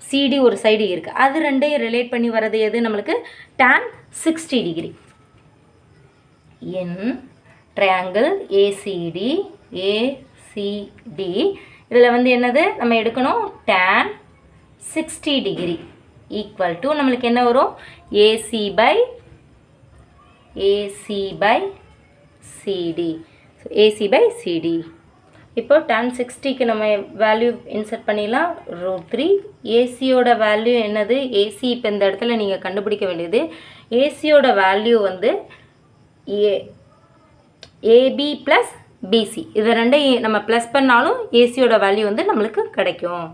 சிடி ஒரு சைடு இருக்குது. அது ரெண்டையும் ரிலேட் பண்ணி வர்றது எது நம்மளுக்கு, tan 60 டிகிரி. இன் ட்ரையாங்கிள் ஏசிடி இதில் வந்து என்னது நம்ம எடுக்கணும், tan 60 டிகிரி ஈக்குவல் டு நம்மளுக்கு என்ன வரும், AC by CD. So AC by CD. இப்போ tan 60க்கு நம்ம வேல்யூ இன்சர்ட் பண்ணிடலாம், √3. ஏசியோட வேல்யூ என்னது, ஏசி இப்போ இந்த இடத்துல நீங்கள் கண்டுபிடிக்க வேண்டியது, ஏசியோட வேல்யூ வந்து ஏபி ப்ளஸ் பிசி. இது ரெண்டையும் நம்ம ப்ளஸ் பண்ணாலும் ஏசியோட வேல்யூ வந்து நம்மளுக்கு கிடைக்கும்.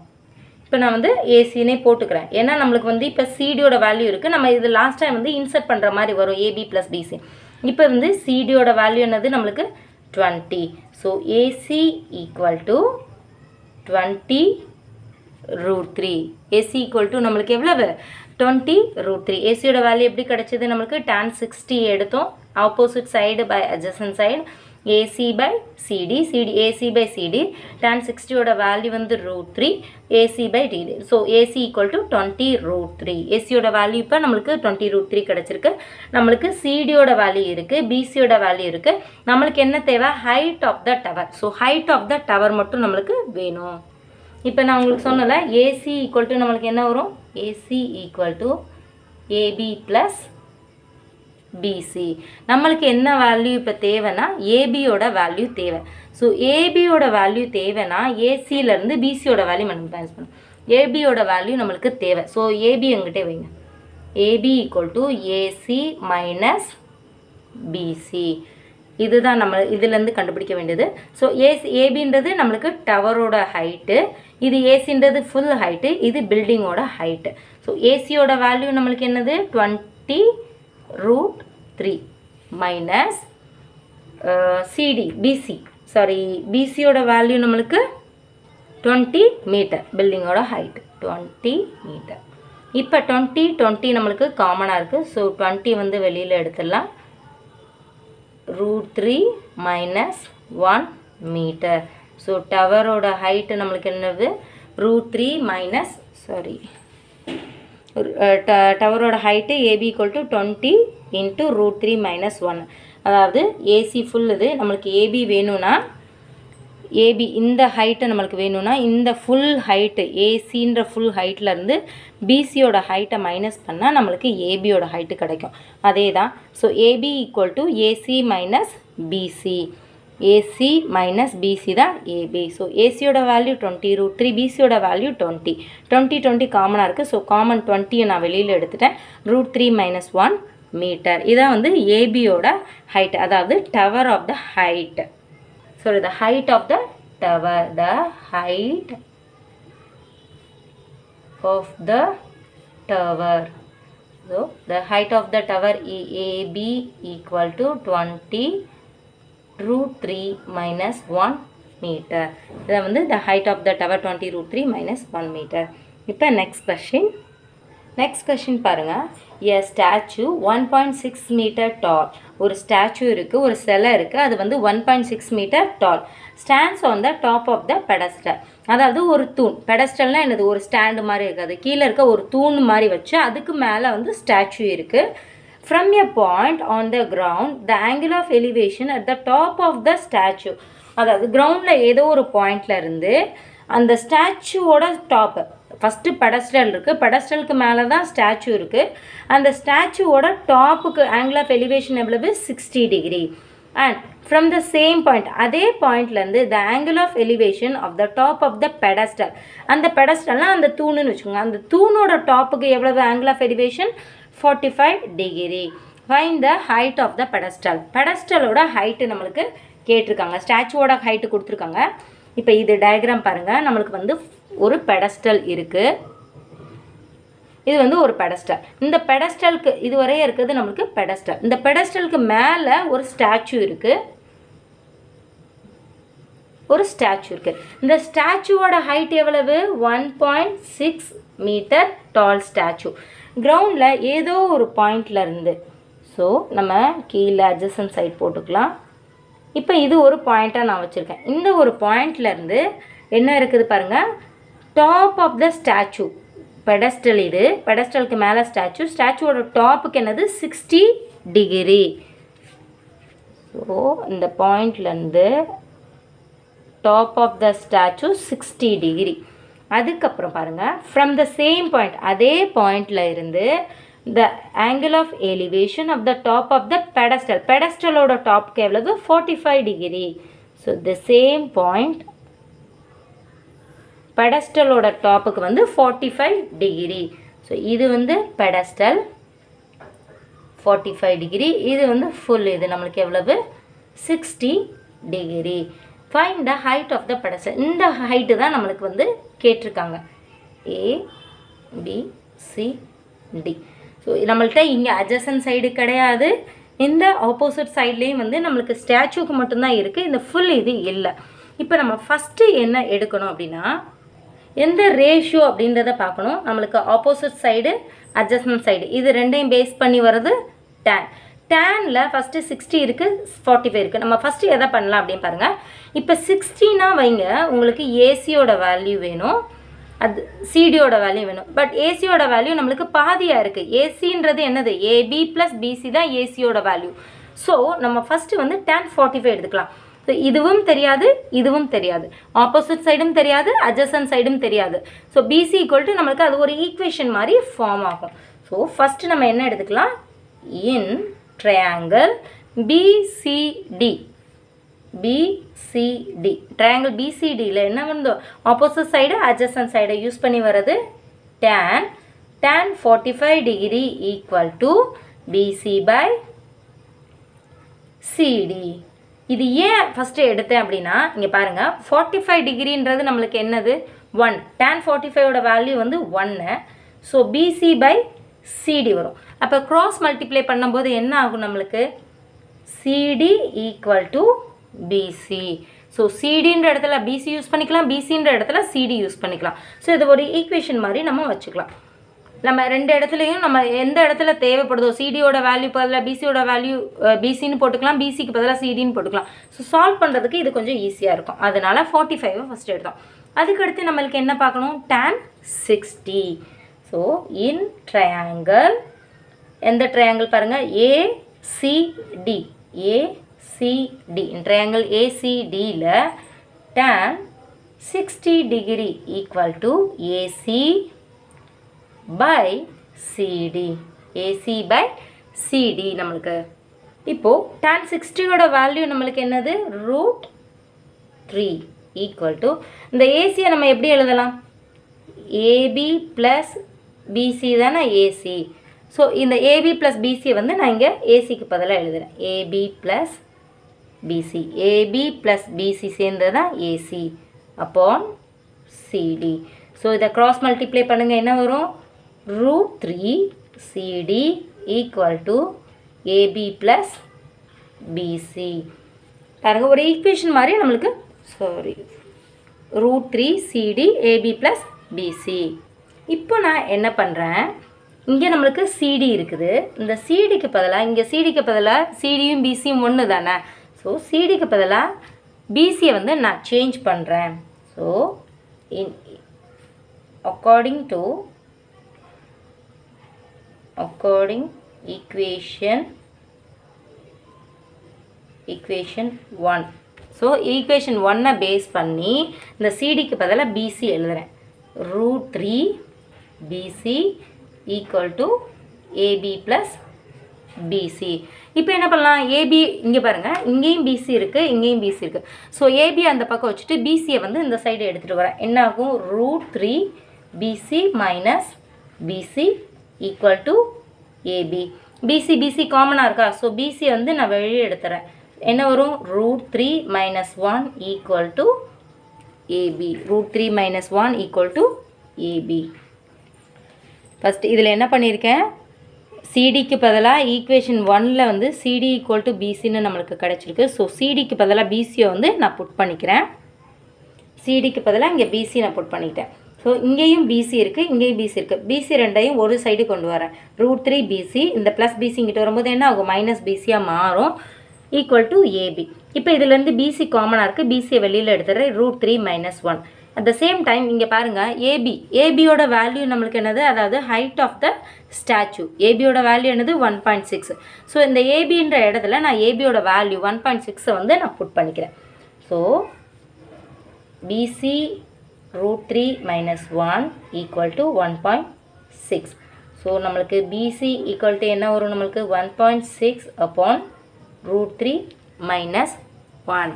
இப்போ நான் வந்து ஏசினே போட்டுக்கிறேன், ஏன்னா நம்மளுக்கு வந்து இப்போ சிடியோட வேல்யூ இருக்குது. நம்ம இது லாஸ்ட் டைம் வந்து இன்சர்ட் பண்ணுற மாதிரி வரும், ஏபி ப்ளஸ் பிசி. இப்போ வந்து சிடியோட வேல்யூ என்னது நம்மளுக்கு 20. So a c equal to 20 √3. A c equal to நம்மளுக்கு எவ்வளவு, 20 √3. ஏசியோட வேல்யூ எப்படி கிடச்சிது நம்மளுக்கு, tan 60 எடுத்தோம், opposite side by adjacent side. AC by CD, AC by CD, tan 60 ஓட வேல்யூ வந்து √3, AC by DD. So AC equal to 20√3. AC ஓட வேல்யூ இப்போ நம்மளுக்கு 20√3 கிடச்சிருக்கு. நம்மளுக்கு CD ஓட வேல்யூ இருக்குது, BC ஓட வேல்யூ இருக்குது. நம்மளுக்கு என்ன தேவை? Height of the tower. So height of the tower மட்டும் நம்மளுக்கு வேணும். இப்போ நான் உங்களுக்கு சொன்னல AC equal to நம்மளுக்கு என்ன வரும்? AC equal to AB plus BC. நம்மளுக்கு என்ன வேல்யூ இப்போ தேவைன்னா ஏபியோட வேல்யூ தேவை. ஸோ ஏபியோட வேல்யூ தேவைன்னா ஏசியிலேருந்து பிசியோட வேல்யூ நம்ம ட்ரான்ஸ் பண்ணணும். ஏபியோட வேல்யூ நம்மளுக்கு தேவை. ஸோ ஏபி எங்கிட்டே வைங்க. AB equal to AC minus BC. இதுதான் நம்ம இதுலேருந்து கண்டுபிடிக்க வேண்டியது. ஸோ ஏபின்றது நம்மளுக்கு டவரோட ஹைட்டு, இது ஏசின்றது ஃபுல் ஹைட்டு, இது பில்டிங்கோட ஹைட்டு. ஸோ ஏசியோட வேல்யூ நம்மளுக்கு என்னது? 20√3 மைனஸ் பிசியோட வேல்யூ நம்மளுக்கு 20 மீட்டர், பில்டிங்கோட ஹைட் 20 மீட்டர். இப்போ 20 நம்மளுக்கு காமனாக இருக்குது. ஸோ 20 வந்து வெளியில் எடுத்துடலாம். √3 மைனஸ் 1 மீட்டர். ஸோ டவரோட ஹைட்டு நம்மளுக்கு என்னது? √3 மைனஸ் டவரோட height AB equal to 20 into √3 minus 1. அதாவது ஏசி ஃபுல் இது நம்மளுக்கு ஏபி வேணும்னா, ஏபி இந்த ஹைட்டை நம்மளுக்கு வேணும்னா இந்த ஃபுல் ஹைட்டு ஏசின்ற ஃபுல் ஹைட்லேருந்து பிசியோட ஹைட்டை மைனஸ் பண்ணால் நம்மளுக்கு ஏபியோட ஹைட்டு கிடைக்கும். அதே தான். So AB equal to AC minus BC. AC minus BC தான் ஏபி. ஸோ ஏசியோட வேல்யூ 20√3, பிசியோட வேல்யூ 20 காமனாக இருக்குது. ஸோ காமன் 20 நான் வெளியில் எடுத்துட்டேன். √3 மைனஸ் 1 மீட்டர். இதான் வந்து ஏபியோட ஹைட், அதாவது tower of the height. So the height of the tower, the height of the tower. So the height of the tower AB equal to 20√3 minus 1 metre. இதை வந்து the height of the tower 20√3 minus 1 metre. இப்போ நெக்ஸ்ட் கொஷின் பாருங்கள். a statue 1.6 metre tall. ஒரு ஸ்டாச்சு இருக்குது, ஒரு சிலை இருக்குது, அது வந்து 1.6 metre tall. Stands on the top of the pedestal. அதாவது ஒரு தூண். பெடஸ்டல்னால் என்னது? ஒரு ஸ்டாண்டு மாதிரி இருக்காது, கீழே இருக்க ஒரு தூண் மாதிரி வச்சு அதுக்கு மேலே வந்து ஸ்டாச்சு இருக்குது. From a point on the ground, the angle of elevation at the top of the statue. அதாவது கிரவுண்டில் ஏதோ ஒரு பாயிண்டில் இருந்து அந்த ஸ்டாச்சுவோட டாப்பு, ஃபஸ்ட்டு பெடஸ்டல் இருக்குது, பெடஸ்டலுக்கு மேலே தான் ஸ்டாச்சு இருக்குது. அந்த ஸ்டாச்சுவோட டாப்புக்கு ஆங்கிள் ஆஃப் எலிவேஷன் எவ்வளவு? 60 degree. And from the same point, அதே பாயிண்ட்லேருந்து the angle of elevation of the top of the pedestal. அந்த பெடஸ்டல்னால் அந்த தூணுன்னு வச்சுக்கோங்க. அந்த தூணோட டாப்புக்கு எவ்வளவு angle of elevation? 45 degree. Find the height of the pedestal. பெடஸ்டலோட ஹைட்டு நம்மளுக்கு கேட்டிருக்காங்க, ஸ்டாச்சுவோட ஹைட்டு கொடுத்துருக்காங்க. இப்போ இது டயக்ராம் பாருங்கள். நம்மளுக்கு வந்து ஒரு பெடஸ்டல் இருக்குது, இது வந்து ஒரு பெடஸ்டல். இந்த பெடஸ்டலுக்கு இதுவரையே இருக்குது நம்மளுக்கு பெடஸ்டல். இந்த பெடஸ்டலுக்கு மேலே ஒரு ஸ்டாச்சு இருக்குது, இந்த ஸ்டாச்சுவோட ஹைட் எவ்வளவு? 1.6 மீட்டர் டால் ஸ்டாச்சு. கிரவுண்டில் ஏதோ ஒரு பாயிண்டில் இருந்து, ஸோ நம்ம கீழே அட்ஜசன்ட் சைட் போட்டுக்கலாம். இப்போ இது ஒரு பாயிண்ட்டாக நான் வச்சுருக்கேன். இந்த ஒரு பாயிண்ட்லேருந்து என்ன இருக்குது பாருங்கள், top of the statue. Pedestal, இது பெடஸ்டலுக்கு மேலே ஸ்டாச்சு, ஸ்டாச்சுவோட டாப்புக்கு என்னது? 60 டிகிரி. ஸோ இந்த பாயிண்ட்லேருந்து top of the statue 60 degree. அதுக்கப்புறம் பாருங்கள், ஃப்ரம் த சேம் பாயிண்ட், அதே பாயிண்டில் இருந்து the angle of elevation of the top of the pedestal. பெடஸ்டலோட டாப்க்கு எவ்வளவு? 45 degree. So the same point, பெடஸ்டலோட டாப்புக்கு வந்து 45 டிகிரி. ஸோ இது வந்து பெடஸ்டல் 45 டிகிரி, இது வந்து ஃபுல், இது நம்மளுக்கு எவ்வளவு? 60 degree. Find the height of the pedestal. இந்த ஹைட்டு தான் நம்மளுக்கு வந்து கேட்டிருக்காங்க. ABCD. ஸோ நம்மள்கிட்ட இங்கே அட்ஜசன்ட் சைடு கிடையாது, இந்த ஆப்போசிட் சைட்லேயும் வந்து நம்மளுக்கு ஸ்டாச்சுக்கு மட்டும்தான் இருக்குது, இந்த ஃபுல் இது இல்லை. இப்போ நம்ம ஃபஸ்ட்டு என்ன எடுக்கணும் அப்படின்னா, எந்த ரேஷியோ அப்படின்றத பார்க்கணும். நம்மளுக்கு ஆப்போசிட் சைடு, அட்ஜசன்ட் சைடு, இது ரெண்டையும் பேஸ் பண்ணி வர்றது tan. டேனில் ஃபஸ்ட்டு 60 இருக்குது, 45 இருக்குது. நம்ம ஃபஸ்ட்டு எதை பண்ணலாம் அப்படின்னு பாருங்கள். இப்போ 60னா வைங்க, உங்களுக்கு ஏசியோட வேல்யூ வேணும், அது சிடியோட வேல்யூ வேணும். பட் ஏசியோட வேல்யூ நம்மளுக்கு பாதியாக இருக்குது. ஏசின்றது என்னது? ஏபி ப்ளஸ் பிசி தான் ஏசியோட வேல்யூ. ஸோ நம்ம ஃபஸ்ட்டு வந்து tan 45 எடுத்துக்கலாம். ஸோ இதுவும் தெரியாது, இதுவும் தெரியாது, ஆப்போசிட் சைடும் தெரியாது, அட்ஜசன்ட் சைடும் தெரியாது. ஸோ பிசி ஈக்குவல் டு நம்மளுக்கு அது ஒரு ஈக்குவேஷன் மாதிரி ஃபார்ம் ஆகும். ஸோ ஃபஸ்ட்டு நம்ம என்ன எடுத்துக்கலாம்? இன் triangle BCD, triangle BCDல என்ன வந்து ஆப்போசிட் சைடு adjacent சைடை யூஸ் பண்ணி வர்றது tan 45 degree equal to BC by CD. இது ஏன் ஃபஸ்ட்டு எடுத்தேன் அப்படின்னா, இங்கே பாருங்கள், 45 டிகிரின்றது நம்மளுக்கு என்னது? 1. tan 45ஓட வேல்யூ வந்து 1. ஸோ BC by CD வரும். அப்போ க்ராஸ் மல்டிப்ளை பண்ணும்போது என்ன ஆகும் நம்மளுக்கு? CD equal to BC. So சிடின்ற இடத்துல BC யூஸ் பண்ணிக்கலாம், BCன்ற இடத்துல CD யூஸ் பண்ணிக்கலாம். ஸோ இது ஒரு ஈக்குவேஷன் மாதிரி நம்ம வச்சுக்கலாம். நம்ம ரெண்டு இடத்துலையும் நம்ம எந்த இடத்துல தேவைப்படுதோ, சிடியோட வேல்யூ பதிலாக பிசியோட வேல்யூ பிசின்னு போட்டுக்கலாம், பிசிக்கு பதிலாக சிடின்னு போட்டுக்கலாம். ஸோ சால்வ் பண்ணுறதுக்கு இது கொஞ்சம் ஈஸியாக இருக்கும். அதனால் 45 ஃபஸ்ட்டு எடுத்தோம். அதுக்கடுத்து நம்மளுக்கு என்ன பார்க்கணும்? tan 60. ஸோ இன் ட்ரையாங்கிள், எந்த ட்ரையாங்கிள் பாருங்கள்? ஏசிடி, இன் ட்ரையாங்கிள் ஏசிடியில் tan 60 degree equal to AC by CD, AC by CD நம்மளுக்கு. இப்போது tan 60ஓட வேல்யூ நம்மளுக்கு என்னது? √3 ஈக்குவல் டு, இந்த ஏசியை நம்ம எப்படி எழுதலாம்? ஏபி ப்ளஸ் பிசி தானே ஏசி. ஸோ இந்த ஏபி ப்ளஸ் பிசியை வந்து நான் இங்கே ஏசிக்கு பதிலாக எழுதுகிறேன். AB plus BC, AB plus BC சேர்ந்தது தான் ஏசி அப்பான் சிடி. ஸோ இதை க்ராஸ் மல்டிப்ளை பண்ணுங்கள், என்ன வரும்? √3 CD equal to AB plus BC. பாருங்கள், ஒரு ஈக்குவேஷன் மாதிரி நம்மளுக்கு, √3 CD ஏபி ப்ளஸ் பிசி. இப்போ நான் என்ன பண்ணுறேன்? இங்கே நம்மளுக்கு சிடி இருக்குது. இந்த சிடிக்கு பதிலாக, இங்கே சிடிக்கு பதிலாக சிடியும் பிசியும் ஒன்று தானே. ஸோ சிடிக்கு பதிலாக பிசியை வந்து நான் சேஞ்ச் பண்ணுறேன். So according equation 1. So equation 1 base பண்ணி இந்த சிடிக்கு பதிலாக பிசி எழுதுகிறேன். √3 BC equal to AB plus BC. இப்போ என்ன பண்ணலாம்? ஏபி இங்கே பாருங்கள், இங்கேயும் பிசி இருக்குது, இங்கேயும் பிசி இருக்குது. ஸோ ஏபி அந்த பக்கம் வச்சுட்டு பிசியை வந்து இந்த சைடு எடுத்துகிட்டு வரேன். என்ன ஆகும்? √3 BC minus BC equal to AB. BC காமனாக இருக்கா? ஸோ பிசியை வந்து நான் வெளியே எடுத்துறேன். என்ன வரும்? √3 minus 1 equal to AB. √3 minus 1 equal to AB. First இதில் என்ன பண்ணியிருக்கேன்? சிடிக்கு பதிலாக ஈக்குவேஷன் 1ல் வந்து சிடி ஈக்குவல் டு பிசின்னு நம்மளுக்கு கிடச்சிருக்கு. ஸோ சிடிக்கு பதிலாக பிசியை வந்து நான் புட் பண்ணிக்கிறேன். சிடிக்கு பதிலாக இங்கே பிசி நான் புட் பண்ணிக்கிட்டேன். ஸோ இங்கேயும் பிசி இருக்குது, இங்கேயும் பிசி இருக்குது. பிசி ரெண்டையும் ஒரு சைடு கொண்டு வரேன். √3 பிசி, இந்த ப்ளஸ் பிசி இங்கிட்ட வரும்போது என்ன ஆகும்? மைனஸ் பிசியாக மாறும். Equal to AB. இப்போ இதிலேருந்து பிசி காமனாக இருக்குது, பிசியை வெளியில் எடுத்துகிறேன். √3 minus 1. At the same time இங்கே பாருங்கள், ஏபியோட வேல்யூ நம்மளுக்கு என்னது? அதாவது ஹைட் ஆஃப் த ஸ்டாச்சு. ஏபியோட வேல்யூ என்னது? 1.6. ஸோ இந்த ஏபின்ற இடத்துல நான் ஏபியோட வேல்யூ 1.6 வந்து நான் புட் பண்ணிக்கிறேன். So BC √3 minus 1 equal to 1.6. So நம்மளுக்கு பிசி ஈக்குவல் டு என்ன வரும்? நம்மளுக்கு 1.6 அப்பான் √3 மைனஸ் 1.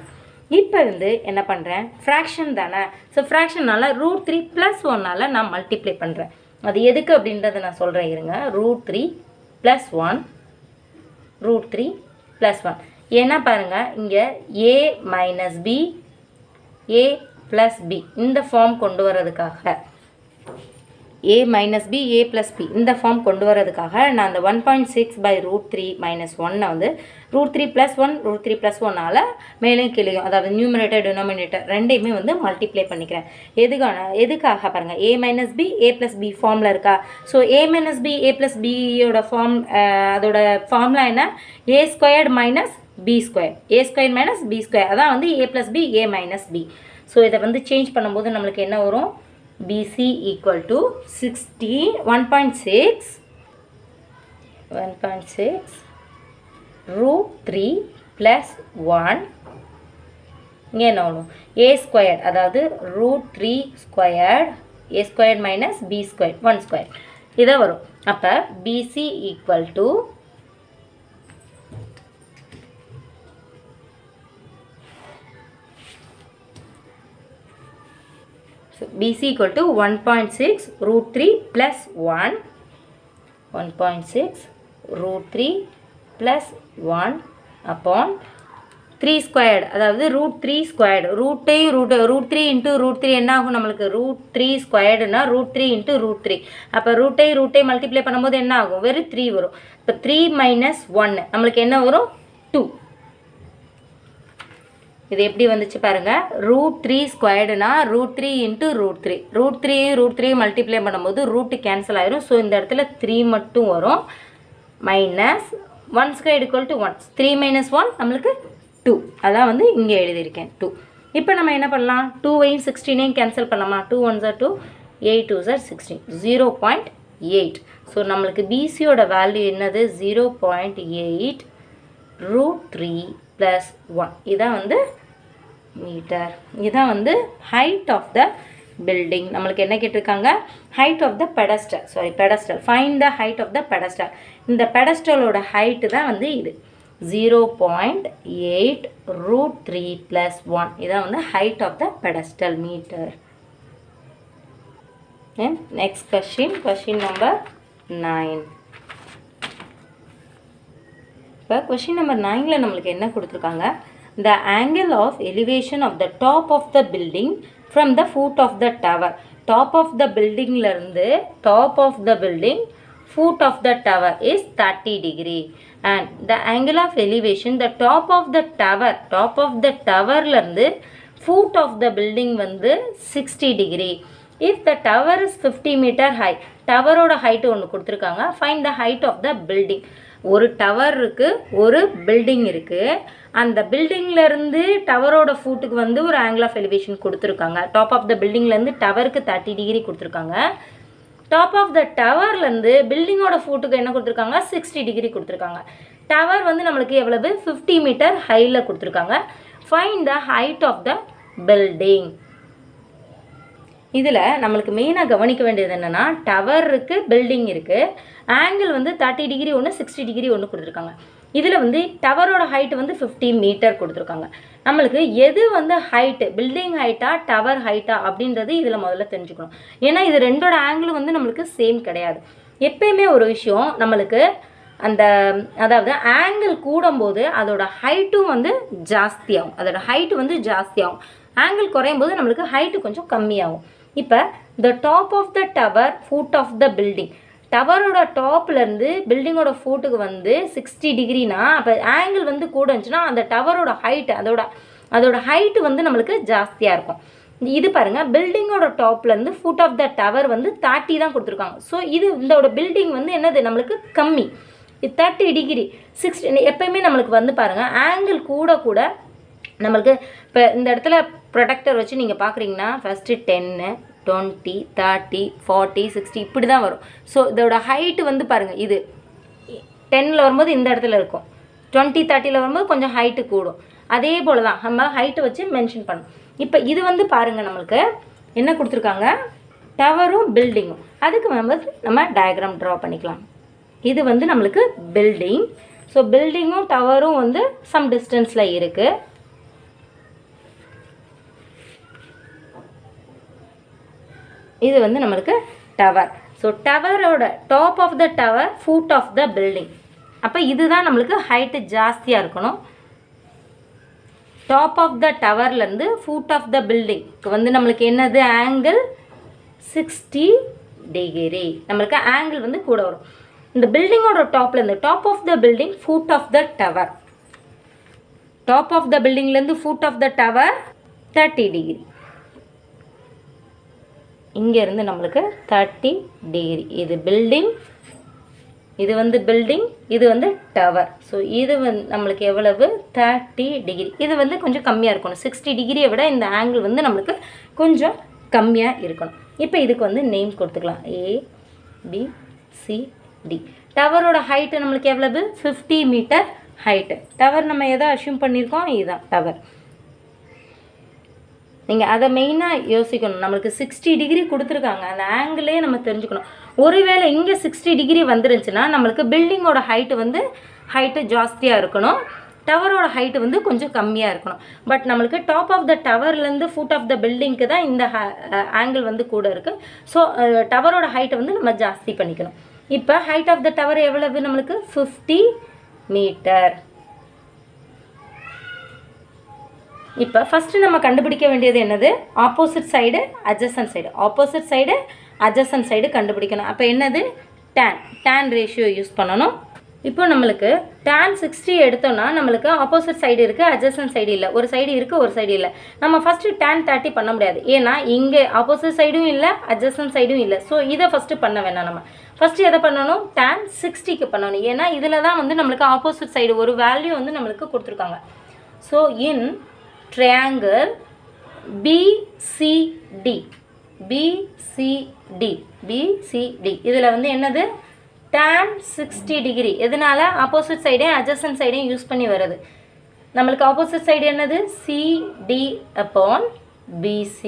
இப்போ வந்து என்ன பண்ணுறேன்? ஃப்ராக்ஷன் தானே. ஸோ ஃப்ராக்ஷனால் √3 ப்ளஸ் 1ஆல் நான் மல்டிப்ளை பண்ணுறேன். அது எதுக்கு அப்படின்றத நான் சொல்கிறேன் இருங்க. √3 ப்ளஸ் 1, √3 ப்ளஸ் 1. ஏன்னா பாருங்கள், இங்கே ஏ மைனஸ் பி, ஏ ப்ளஸ் பி இந்த ஃபார்ம் கொண்டு வர்றதுக்காக a minus b a plus b இந்த ஃபார்ம் கொண்டு வரதுக்காக நான் அந்த 1.6/√3 minus 1 வந்து √3 plus 1 √3 plus 1ஆல் மேலேயும் கீழேயும் அதாவது நியூமரேட்டர் டினாமினேட்டர் ரெண்டையுமே வந்து மல்டிப்ளை பண்ணிக்கிறேன். எதுக்காக பாருங்கள், a minus b a plus b ஃபார்மில் இருக்கா. So a minus b a plus bயோட ஃபார்ம் அதோட ஃபார்முலா என்ன, a squared minus b square, a square minus b square, அதான் வந்து a plus b a minus b. So இதை வந்து சேஞ்ச் பண்ணும்போது நம்மளுக்கு என்ன வரும், BC equal to 1.6 √3 plus 1 இங்கே என்ன வரும், a ஸ்கொயர் அதாவது √3 squared a square minus b square 1 square இதை வரும். அப்போ BC equal to BC equal to 1.6 √3 plus 1 1.6 √3 plus 1 upon 3 squared அதாவது √3 ஸ்கொயர்டு √3 இன்ட்டு √3 என்ன ஆகும் நம்மளுக்கு, √3 ஸ்கொயர்டுனா √3 இன்ட்டு √3. அப்போ √3 மல்டிப்ளை பண்ணும்போது என்ன ஆகும், வெறும் 3 வரும். இப்போ 3 மைனஸ் 1 நம்மளுக்கு என்ன வரும், 2. இது எப்படி வந்துச்சு பாருங்கள், √3 ஸ்கொயர்டுனா √3 இன்ட்டு √3 மல்டிப்ளை பண்ணும்போது ரூட்டு கேன்சல் ஆயிரும். ஸோ இந்த இடத்துல 3 மட்டும் வரும். Minus 1 square equal to 1, 3 minus 1 நம்மளுக்கு 2, அதான் வந்து இங்கே எழுதியிருக்கேன் 2. இப்போ நம்ம என்ன பண்ணலாம், 2வையும் 16ஐயும் கேன்சல் பண்ணலாமா, 2 1s are 2, 8 2s are 16, 0.8. So நம்மளுக்கு பிசியோட வேல்யூ என்னது, 0.8 √3 plus 1. இதான் வந்து மீட்டர். இதான் வந்து ஹைட் ஆஃப் த பில்டிங். நம்மளுக்கு என்ன கேட்டிருக்காங்க, height of the pedestal find the height of the pedestal. இந்த பெடஸ்டலோட ஹைட்டு தான் வந்து இது 0.8 √3 plus 1. இதான் வந்து height of the pedestal metre. Next question number 9. இப்போ கொஷின் நம்பர் 9ல் நம்மளுக்கு என்ன கொடுத்துருக்காங்க, the angle of elevation of the top of the building from the foot of the tower. Top of the building foot of the tower is 30 degree and the angle of elevation the top of the tower லருந்து foot of the building வந்து 60 degree. If the tower is 50 meter high, டவரோட height ஒன்று கொடுத்துருக்காங்க, find the height of the building. ஒரு டவர் இருக்குது, ஒரு பில்டிங் இருக்குது. அந்த பில்டிங்லேருந்து டவரோட ஃபூட்டுக்கு வந்து ஒரு ஆங்கிள் ஆஃப் எலிவேஷன் கொடுத்துருக்காங்க. டாப் ஆஃப் த பில்டிங்லேருந்து டவருக்கு 30 டிகிரி கொடுத்துருக்காங்க. டாப் ஆஃப் த டவர்லேருந்து பில்டிங்கோட ஃபூட்டுக்கு என்ன கொடுத்துருக்காங்க, 60 டிகிரி கொடுத்துருக்காங்க. டவர் வந்து நம்மளுக்கு எவ்வளவு, 50 மீட்டர் ஹையில் கொடுத்துருக்காங்க. Find the height of the building. இதில் நம்மளுக்கு மெயினாக கவனிக்க வேண்டியது என்னென்னா, டவர் இருக்குது, பில்டிங் இருக்குது, ஆங்கிள் வந்து 30 டிகிரி ஒன்று 60 டிகிரி ஒன்று கொடுத்துருக்காங்க. இதில் வந்து டவரோட ஹைட்டு வந்து 50 மீட்டர் கொடுத்துருக்காங்க. நம்மளுக்கு எது வந்து ஹைட்டு, பில்டிங் ஹைட்டா டவர் ஹைட்டா அப்படின்றது இதில் முதல்ல தெரிஞ்சுக்கணும். ஏன்னா இது ரெண்டோட ஆங்கிளும் வந்து நம்மளுக்கு சேம் கிடையாது. எப்பயுமே ஒரு விஷயம் நம்மளுக்கு அந்த அதாவது ஆங்கிள் கூடும்போது அதோட ஹைட்டும் வந்து ஜாஸ்தியாகும், ஆங்கிள் குறையும் போது நம்மளுக்கு ஹைட்டு கொஞ்சம் கம்மியாகும். இப்போ the top of the tower foot of the building, டவரோட டாப்லேருந்து பில்டிங்கோட ஃபுட்டுக்கு வந்து 60 டிகிரினா அப்போ ஆங்கிள் வந்து கூட இருந்துச்சுன்னா அந்த டவரோட ஹைட்டு அதோட ஹைட்டு வந்து நம்மளுக்கு ஜாஸ்தியாக இருக்கும். இது பாருங்கள், பில்டிங்கோட டாப்லேருந்து ஃபுட் ஆஃப் த டவர் வந்து 30 தான் கொடுத்துருக்காங்க. ஸோ இதோட பில்டிங் வந்து என்னது நம்மளுக்கு கம்மி, 30 டிகிரி 60. எப்போயுமே நம்மளுக்கு வந்து பாருங்கள் ஆங்கிள் கூட நம்மளுக்கு இப்போ இந்த இடத்துல ப்ரொடக்டர் வச்சு நீங்கள் பார்க்குறீங்கன்னா ஃபஸ்ட்டு 10 20 30 40 60 இப்படி தான் வரும். ஸோ இதோட ஹைட்டு வந்து பாருங்கள், இது 10ல் வரும்போது இந்த இடத்துல இருக்கும், 20 30ல் வரும்போது கொஞ்சம் ஹைட்டு கூடும். அதே போல் தான் நம்ம ஹைட்டு வச்சு மென்ஷன் பண்ணணும். இப்போ இது வந்து பாருங்கள் நம்மளுக்கு என்ன கொடுத்துருக்காங்க, டவரும் பில்டிங்கும். அதுக்கு நம்ம டயக்ராம் ட்ரா பண்ணிக்கலாம். இது வந்து நம்மளுக்கு பில்டிங். ஸோ பில்டிங்கும் டவரும் வந்து சம் டிஸ்டன்ஸில் இருக்குது. இது வந்து நம்மளுக்கு டவர். ஸோ டவரோட top of the tower foot of the building. அப்போ இதுதான் நம்மளுக்கு ஹைட்டு ஜாஸ்தியாக இருக்கணும். டாப் ஆஃப் த டவர்லேருந்து ஃபுட் ஆஃப் த பில்டிங் வந்து நம்மளுக்கு என்னது ஆங்கிள் 60 டிகிரி. நம்மளுக்கு ஆங்கிள் வந்து கூட வரும். இந்த பில்டிங்கோட டாப்லேருந்து top of the building foot of the tower, top of the பில்டிங்லேருந்து foot of the tower 30 degree. இங்கேருந்து நம்மளுக்கு 30 டிகிரி. இது பில்டிங், இது வந்து பில்டிங், இது வந்து டவர். ஸோ இது வந்து நம்மளுக்கு எவ்வளவு 30 டிகிரி. இது வந்து கொஞ்சம் கம்மியாக இருக்கணும். 60 டிகிரியை விட இந்த ஆங்கிள் வந்து நம்மளுக்கு கொஞ்சம் கம்மியாக இருக்கணும். இப்போ இதுக்கு வந்து நேம் கொடுத்துக்கலாம். ABCD. டவரோட ஹைட்டு நம்மளுக்கு எவ்வளவு 50 மீட்டர் ஹைட்டு. டவர் நம்ம எதை அஷ்யூம் பண்ணியிருக்கோம், இதுதான் டவர். நீங்கள் அதை மெயினாக யோசிக்கணும். நம்மளுக்கு 60 டிகிரி கொடுத்துருக்காங்க, அந்த ஆங்கிளே நம்ம தெரிஞ்சுக்கணும். ஒருவேளை இங்கே 60 டிகிரி வந்துருந்துச்சுன்னா நம்மளுக்கு பில்டிங்கோட ஹைட்டு ஜாஸ்தியாக இருக்கணும், டவரோட ஹைட்டு வந்து கொஞ்சம் கம்மியாக இருக்கணும். பட் நம்மளுக்கு டாப் ஆஃப் த டவர்லேருந்து ஃபுட் ஆஃப் த பில்டிங்க்கு தான் இந்த ஆங்கிள் வந்து கூட இருக்குது. ஸோ டவரோட ஹைட்டை வந்து நம்ம ஜாஸ்தி பண்ணிக்கணும். இப்போ ஹைட் ஆஃப் த டவர் எவ்வளவு நம்மளுக்கு 50 மீட்டர். இப்போ ஃபஸ்ட்டு நம்ம கண்டுபிடிக்க வேண்டியது என்னது, opposite side adjacent side. Opposite side adjacent side கண்டுபிடிக்கணும். அப்போ என்னது, டேன் ரேஷியோ யூஸ் பண்ணணும். இப்போ நம்மளுக்கு tan 60 எடுத்தோம்னா நம்மளுக்கு ஆப்போசிட் சைடு இருக்குது, அட்ஜசன்ட் சைடு இல்லை. ஒரு சைடு இருக்குது, ஒரு சைடு இல்லை. நம்ம ஃபஸ்ட்டு tan 30 பண்ண முடியாது, ஏன்னா இங்கே ஆப்போசிட் சைடும் இல்லை, அட்ஜசன்ட் சைடும் இல்லை. ஸோ இதை ஃபஸ்ட்டு பண்ண வேணாம். நம்ம ஃபஸ்ட்டு எதை பண்ணணும், tan 60க்கு பண்ணணும். ஏன்னா இதில் தான் வந்து நம்மளுக்கு ஆப்போசிட் சைடு ஒரு வேல்யூ வந்து நம்மளுக்கு கொடுத்துருக்காங்க. ஸோ இன் triangle BCD, இதில் வந்து என்னது tan 60 டிகிரி. எதனால, ஆப்போசிட் சைடையும் அட்ஜசன்ட் சைடையும் யூஸ் பண்ணி வருது. நம்மளுக்கு ஆப்போசிட் சைடு என்னது CD/BC.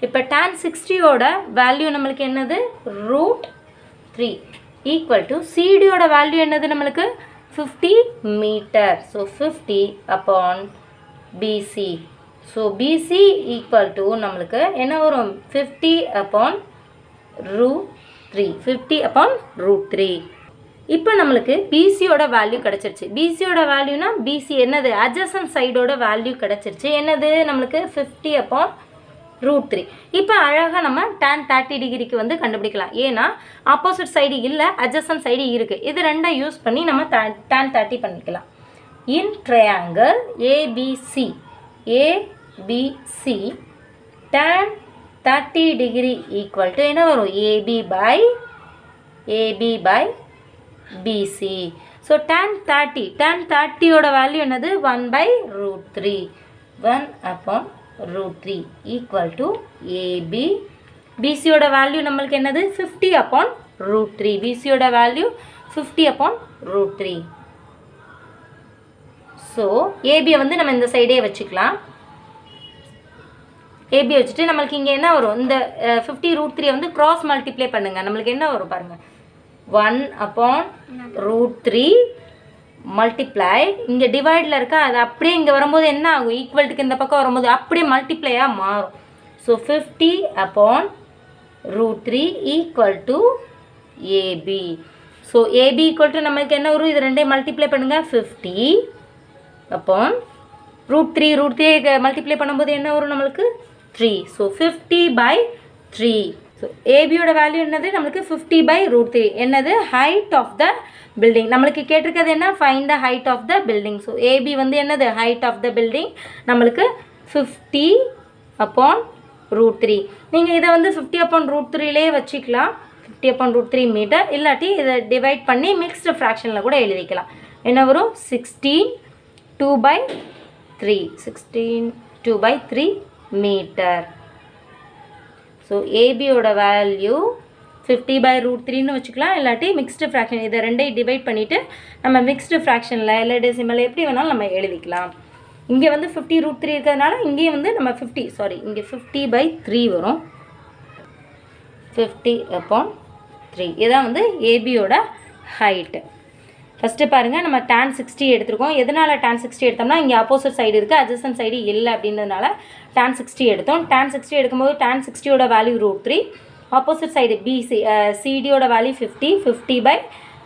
இப்போ tan 60யோட வேல்யூ நம்மளுக்கு என்னது √3 ஈக்குவல் டு CDயோட வேல்யூ என்னது நம்மளுக்கு 50 metre. So 50/BC. So BC equal to நம்மளுக்கு என்ன வரும் 50/√3. 50/√3. இப்போ நம்மளுக்கு BCயோட வேல்யூ கிடச்சிருச்சு. BCயோட வேல்யூனா BC என்னது அட்ஜசன்ட் சைடோட வேல்யூ கிடச்சிருச்சு. என்னது நம்மளுக்கு 50/√3. இப்போ அழகாக நம்ம tan 30 டிகிரிக்கு வந்து கண்டுபிடிக்கலாம். ஏன்னா ஆப்போசிட் சைடு இல்லை, அட்ஜசன்ட் சைடு இருக்குது. இது ரெண்டாக யூஸ் பண்ணி நம்ம tan 30 பண்ணிக்கலாம். In triangle ABC, tan 30 degree equal to என்ன வரும் AB/BC. ஸோ tan 30யோட வேல்யூ என்னது 1/√3. 1/√3 ஈக்குவல் டு AB. BCயோட வேல்யூ நம்மளுக்கு என்னது 50/√3. BCயோட வேல்யூ 50/√3. ஸோ ஏபியை வந்து நம்ம இந்த சைடே வச்சுக்கலாம். ஏபி வச்சுட்டு நம்மளுக்கு இங்கே என்ன வரும், இந்த 50/√3 வந்து க்ராஸ் மல்டிப்ளை பண்ணுங்கள். நம்மளுக்கு என்ன வரும் பாருங்கள், 1/√3 மல்டிப்ளை. இங்கே டிவைடில் இருக்கா, அது அப்படியே இங்கே வரும்போது என்ன ஆகும், ஈக்குவல்ட்டுக்கு இந்த பக்கம் வரும்போது அப்படியே மல்டிப்ளையாக மாறும். So 50/√3 equal to AB. So AB equal to நம்மளுக்கு என்ன வரும், இது ரெண்டையும் மல்டிப்ளை பண்ணுங்கள். 50/√3 மல்டிப்ளை பண்ணும்போது என்ன வரும் நம்மளுக்கு 3. ஸோ 50/3. ஸோ ஏபியோட வேல்யூ என்னது நம்மளுக்கு 50/√3. என்னது ஹைட் ஆஃப் த பில்டிங். நம்மளுக்கு கேட்டிருக்கிறது என்ன, find the height of the building. So AB வந்து என்னது ஹைட் ஆஃப் த பில்டிங் நம்மளுக்கு 50/√3. நீங்கள் இதை வந்து 50/√3லே வச்சுக்கலாம். 50/√3 மீட்டர். இல்லாட்டி இதை டிவைட் பண்ணி மிக்ஸ்டு ஃப்ராக்ஷனில் கூட எழுதிக்கலாம். என்ன வரும் 16/2/3. 16/2/3 மீட்டர். ஸோ ஏபியோட வேல்யூ 50/√3ன்னு வச்சுக்கலாம். இல்லாட்டி மிக்ஸ்டு ஃப்ராக்ஷன், இதை ரெண்டையும் டிவைட் பண்ணிவிட்டு நம்ம மிக்ஸ்டு ஃப்ராக்ஷனில் இல்லை டெசிமல் எப்படி வேணாலும் நம்ம எழுதிக்கலாம். இங்கே வந்து 50/√3 இருக்கிறதுனால இங்கேயும் வந்து நம்ம இங்கே 50/3 வரும். 50/3 இதான் வந்து ஏபியோட ஹைட்டு. ஃபஸ்ட்டு பாருங்கள், நம்ம tan 60 எடுத்துருக்கோம். எதனால் tan 60 எடுத்தோம்னா இங்கே ஆப்போசிட் சைடு இருக்குது, அட்ஜசன்ட் சைடு இல்லை அப்படின்றதுனால tan 60 எடுத்தோம். tan 60 எடுக்கும்போது tan 60யோட வேல்யூ √3. ஆப்போசிட் சைடு சிடியோட value 50.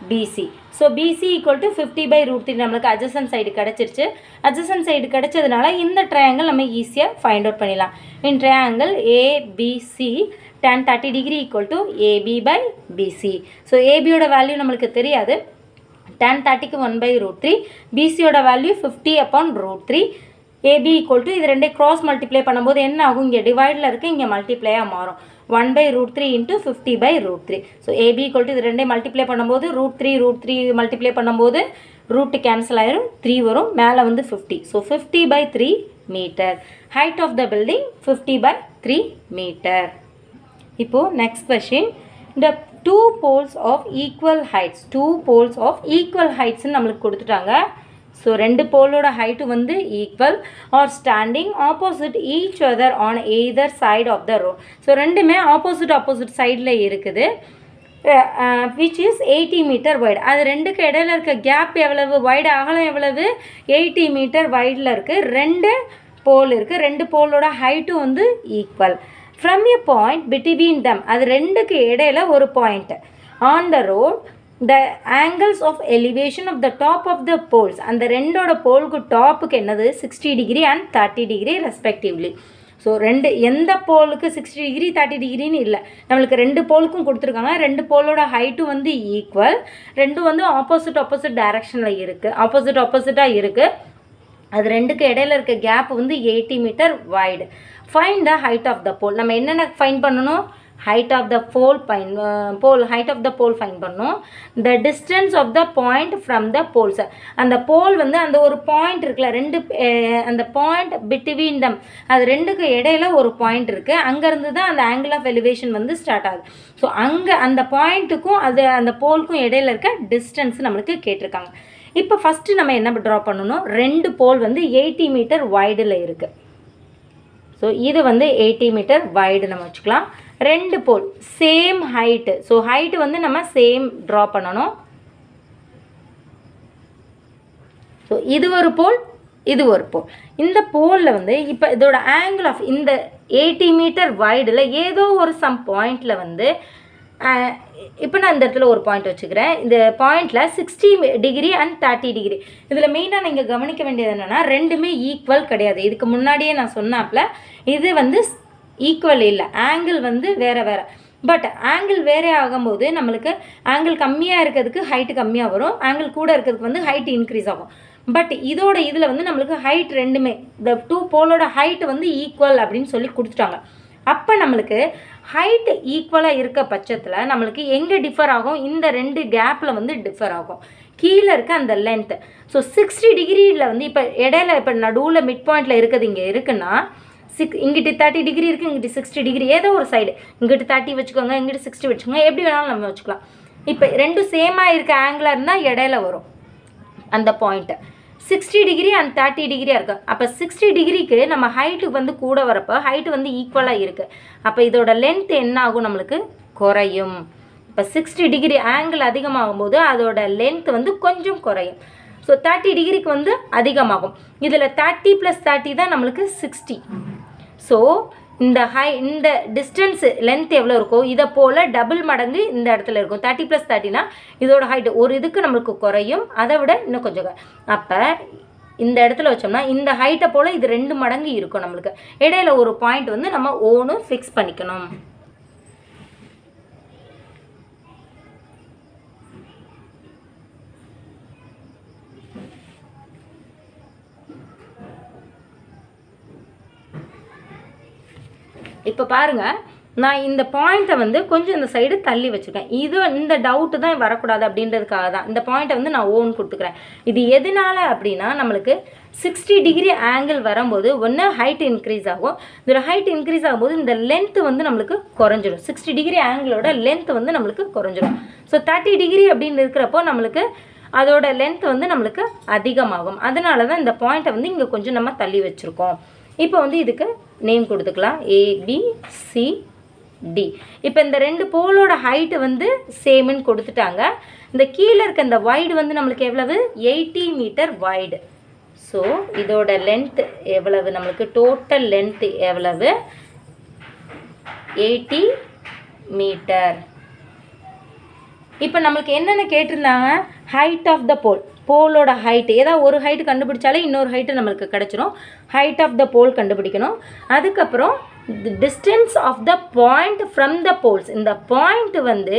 BC. So BC equal to 50/√3 நம்மளுக்கு adjacent சைடு கிடச்சிருச்சு. adjacent சைடு கிடச்சதுனால இந்த ட்ரையாங்கிள் நம்ம ஈஸியாக ஃபைண்ட் அவுட் பண்ணிடலாம். In triangle ABC tan 30 degree equal to AB/BC. So ABயோட வேல்யூ நம்மளுக்கு தெரியாது. tan 30க்கு 1/√3, BCயோட வேல்யூ 50/√3. AB ஈக்குவல் டு இது ரெண்டே க்ராஸ் மல்டிப்ளை பண்ணும்போது என்ன ஆகும், இங்கே டிவைடில் இருக்குது, இங்கே மல்டிப்ளையாக மாறும். 1/√3 into 50/√3. So AB equal to இது ரெண்டே மல்டிப்ளை பண்ணும்போது √3 மல்டிப்ளை பண்ணும்போது ரூட்டு கேன்சல் ஆயிரும், 3 வரும், மேலே வந்து 50. So 50/3 metre. Height of the building 50/3 metre. இப்போது நெக்ஸ்ட் கொஷின், இந்த 2 poles of equal heights, 2 poles of equal heights நம்மளுக்கு கொடுத்துட்டாங்க. ஸோ ரெண்டு போலோட ஹைட்டு வந்து equal are standing opposite each other on either side of the road. So ரெண்டுமே ஆப்போசிட் சைடில் இருக்குது. Which is 80 metre wide. அது ரெண்டுக்கு இடையில இருக்க கேப் எவ்வளவு, வைடு அகலம் எவ்வளவு, 80 மீட்டர் வைடில் இருக்குது. ரெண்டு போல் இருக்குது, ரெண்டு போலோட ஹைட்டும் வந்து equal. From a point between தம், அது ரெண்டுக்கு இடையில ஒரு point on the road, the angles of elevation of the top of the poles, அந்த ரெண்டோட போலுக்கு டாப்புக்கு என்னது 60 degree and 30 degree respectively. So ரெண்டு எந்த போலுக்கு 60 டிகிரி 30 டிகிரின்னு இல்லை, நம்மளுக்கு ரெண்டு போலுக்கும் கொடுத்துருக்காங்க. ரெண்டு போலோட ஹைட்டும் வந்து ஈக்குவல், ரெண்டும் வந்து ஆப்போசிட் டைரக்ஷனில் இருக்குது, ஆப்போசிட்டாக இருக்குது. அது ரெண்டுக்கு இடையில இருக்க கேப் வந்து 80 metre wide. Find the height of the pole. நம்ம என்னென்ன ஃபைண்ட் பண்ணணும், height of the height of the pole find பண்ணோம். the distance of the point from the poles, அந்த போல் வந்து அந்த ஒரு பாயிண்ட் இருக்குல்ல, ரெண்டு அந்த பாயிண்ட் பிட்வீன் தம், அது ரெண்டுக்கு இடையில ஒரு பாயிண்ட் இருக்குது, அங்கேருந்து தான் அந்த ஆங்கிள் ஆஃப் எலிவேஷன் வந்து ஸ்டார்ட் ஆகுது. ஸோ அங்கே அந்த பாயிண்ட்டுக்கும் அது அந்த போலுக்கும் இடையில இருக்க டிஸ்டன்ஸ் நம்மளுக்கு கேட்டிருக்காங்க. இப்போ ஃபஸ்ட்டு நம்ம என்ன ட்ரா பண்ணணும், ரெண்டு போல் வந்து 80 மீட்டர் வைடில் இருக்குது. ஸோ இது வந்து 80 மீட்டர் வைடு நம்ம வச்சுக்கலாம். ரெண்டு போல் சேம் ஹைட்டு, ஸோ ஹைட்டு வந்து நம்ம சேம் ட்ரா பண்ணணும். ஸோ இது ஒரு போல், இது ஒரு போல். இந்த போலில் வந்து இப்போ இதோட ஆங்கிள் ஆஃப் இந்த 80 மீட்டர் வைடில் ஏதோ ஒரு சம் பாயிண்டில் வந்து இப்போ நான் இந்த இடத்துல ஒரு பாயிண்ட் வச்சுக்கிறேன். இந்த பாயிண்டில் 60 டிகிரி அண்ட் 30 டிகிரி. இதில் மெயினாக நீங்கள் கவனிக்க வேண்டியது என்னென்னா, ரெண்டுமே ஈக்குவல் கிடையாது. இதுக்கு முன்னாடியே நான் சொன்னாப்புல இது வந்து ஈக்குவல் இல்லை, ஆங்கிள் வந்து வேறு. பட் ஆங்கிள் வேறே ஆகும்போது நம்மளுக்கு ஆங்கிள் கம்மியாக இருக்கிறதுக்கு ஹைட்டு கம்மியாக வரும், ஆங்கிள் கூட இருக்கிறதுக்கு வந்து ஹைட் இன்க்ரீஸ் ஆகும். பட் இதோட இதில் வந்து நம்மளுக்கு ஹைட் ரெண்டுமே, இந்த 2 போலோட ஹைட்டு வந்து ஈக்குவல் அப்படின்னு சொல்லி கொடுத்துட்டாங்க. அப்போ நம்மளுக்கு ஹைட் ஈக்குவலாக இருக்க பட்சத்தில் நம்மளுக்கு எங்கே டிஃபர் ஆகும், இந்த ரெண்டு கேப்பில் வந்து டிஃபர் ஆகும், கீழே இருக்க அந்த லென்த்து. ஸோ 60 டிகிரியில் வந்து இப்போ இடையில இப்போ நடுவில் மிட் பாயிண்டில் இருக்குது இங்கே இருக்குன்னா, இங்கிட்டு 30 டிகிரி இருக்குது, இங்கிட்டு 60 டிகிரி, ஏதோ ஒரு சைடு இங்கிட்டு 30 வச்சுக்கோங்க, இங்கிட்டு 60 வச்சுக்கோங்க, எப்படி வேணாலும் நம்ம வச்சுக்கலாம். இப்போ ரெண்டும் சேமாக இருக்க ஆங்கிளாக இருந்தால் இடையில வரும் அந்த பாயிண்ட்டு. 60 டிகிரி அண்ட் 30 டிகிரியாக இருக்குது. அப்போ 60 டிகிரிக்கு நம்ம ஹைட்டு வந்து கூட வரப்போ ஹைட்டு வந்து ஈக்குவலாக இருக்குது. அப்போ இதோட லென்த் என்ன ஆகும், நம்மளுக்கு குறையும். இப்போ 60 டிகிரி ஆங்கிள் அதிகமாகும் போது அதோட லென்த் வந்து கொஞ்சம் குறையும். ஸோ 30 டிகிரிக்கு வந்து அதிகமாகும். இதில் 30 + 30 தான் நம்மளுக்கு 60. ஸோ இந்த டிஸ்டன்ஸு லென்த் எவ்வளோ இருக்கோ இதை போல் டபுள் மடங்கு இந்த இடத்துல இருக்கும். 30 + 30னா இதோட ஹைட்டு ஒரு இதுக்கு நம்மளுக்கு குறையும், அதை விட இன்னும் கொஞ்சம். அப்போ இந்த இடத்துல வச்சோம்னா இந்த ஹைட்டை போல் இது 2 மடங்கு இருக்கும். நம்மளுக்கு இடையில ஒரு பாயிண்ட் வந்து நம்ம ஓன்னு ஃபிக்ஸ் பண்ணிக்கணும். இப்போ பாருங்கள், நான் இந்த பாயிண்ட்டை வந்து கொஞ்சம் இந்த சைடு தள்ளி வச்சுருக்கேன். இந்த டவுட்டு தான் வரக்கூடாது அப்படின்றதுக்காக தான் இந்த பாயிண்ட்டை வந்து நான் ஓன் கொடுத்துக்கிறேன். இது எதனால அப்படின்னா, நம்மளுக்கு 60 டிகிரி ஆங்கிள் வரும்போது ஒன்று ஹைட் இன்க்ரீஸ் ஆகும். இதோட ஹைட் இன்க்ரீஸ் ஆகும்போது இந்த லென்த்து வந்து நம்மளுக்கு குறைஞ்சிடும். 60 டிகிரி ஆங்கிளோட லென்த் வந்து நம்மளுக்கு குறைஞ்சிடும். ஸோ 30 டிகிரி அப்படின்னு இருக்கிறப்போ நம்மளுக்கு அதோட லென்த் வந்து நம்மளுக்கு அதிகமாகும். அதனால தான் இந்த பாயிண்ட்டை வந்து இங்கே கொஞ்சம் நம்ம தள்ளி வச்சுருக்கோம். இப்போ வந்து இதுக்கு நேம் கொடுத்துக்கலாம், ABCD. இப்போ இந்த ரெண்டு போலோட ஹைட்டு வந்து சேம்னு கொடுத்துட்டாங்க. இந்த கீழே இருக்க இந்த வைடு வந்து நம்மளுக்கு எவ்வளவு, 80 மீட்டர் வைடு. ஸோ இதோட லென்த் எவ்வளவு, நம்மளுக்கு டோட்டல் லென்த் எவ்வளவு, 80 மீட்டர். இப்போ நம்மளுக்கு என்னென்ன கேட்டிருந்தாங்க, ஹைட் ஆஃப் த போல், போலோட ஹைட்டு, ஏதாவது ஒரு ஹைட்டு கண்டுபிடிச்சாலே இன்னொரு ஹைட்டு நம்மளுக்கு கிடச்சிரும். ஹைட் ஆஃப் த போல் கண்டுபிடிக்கணும். அதுக்கப்புறம் distance of the point from the poles, இந்த பாயிண்ட் வந்து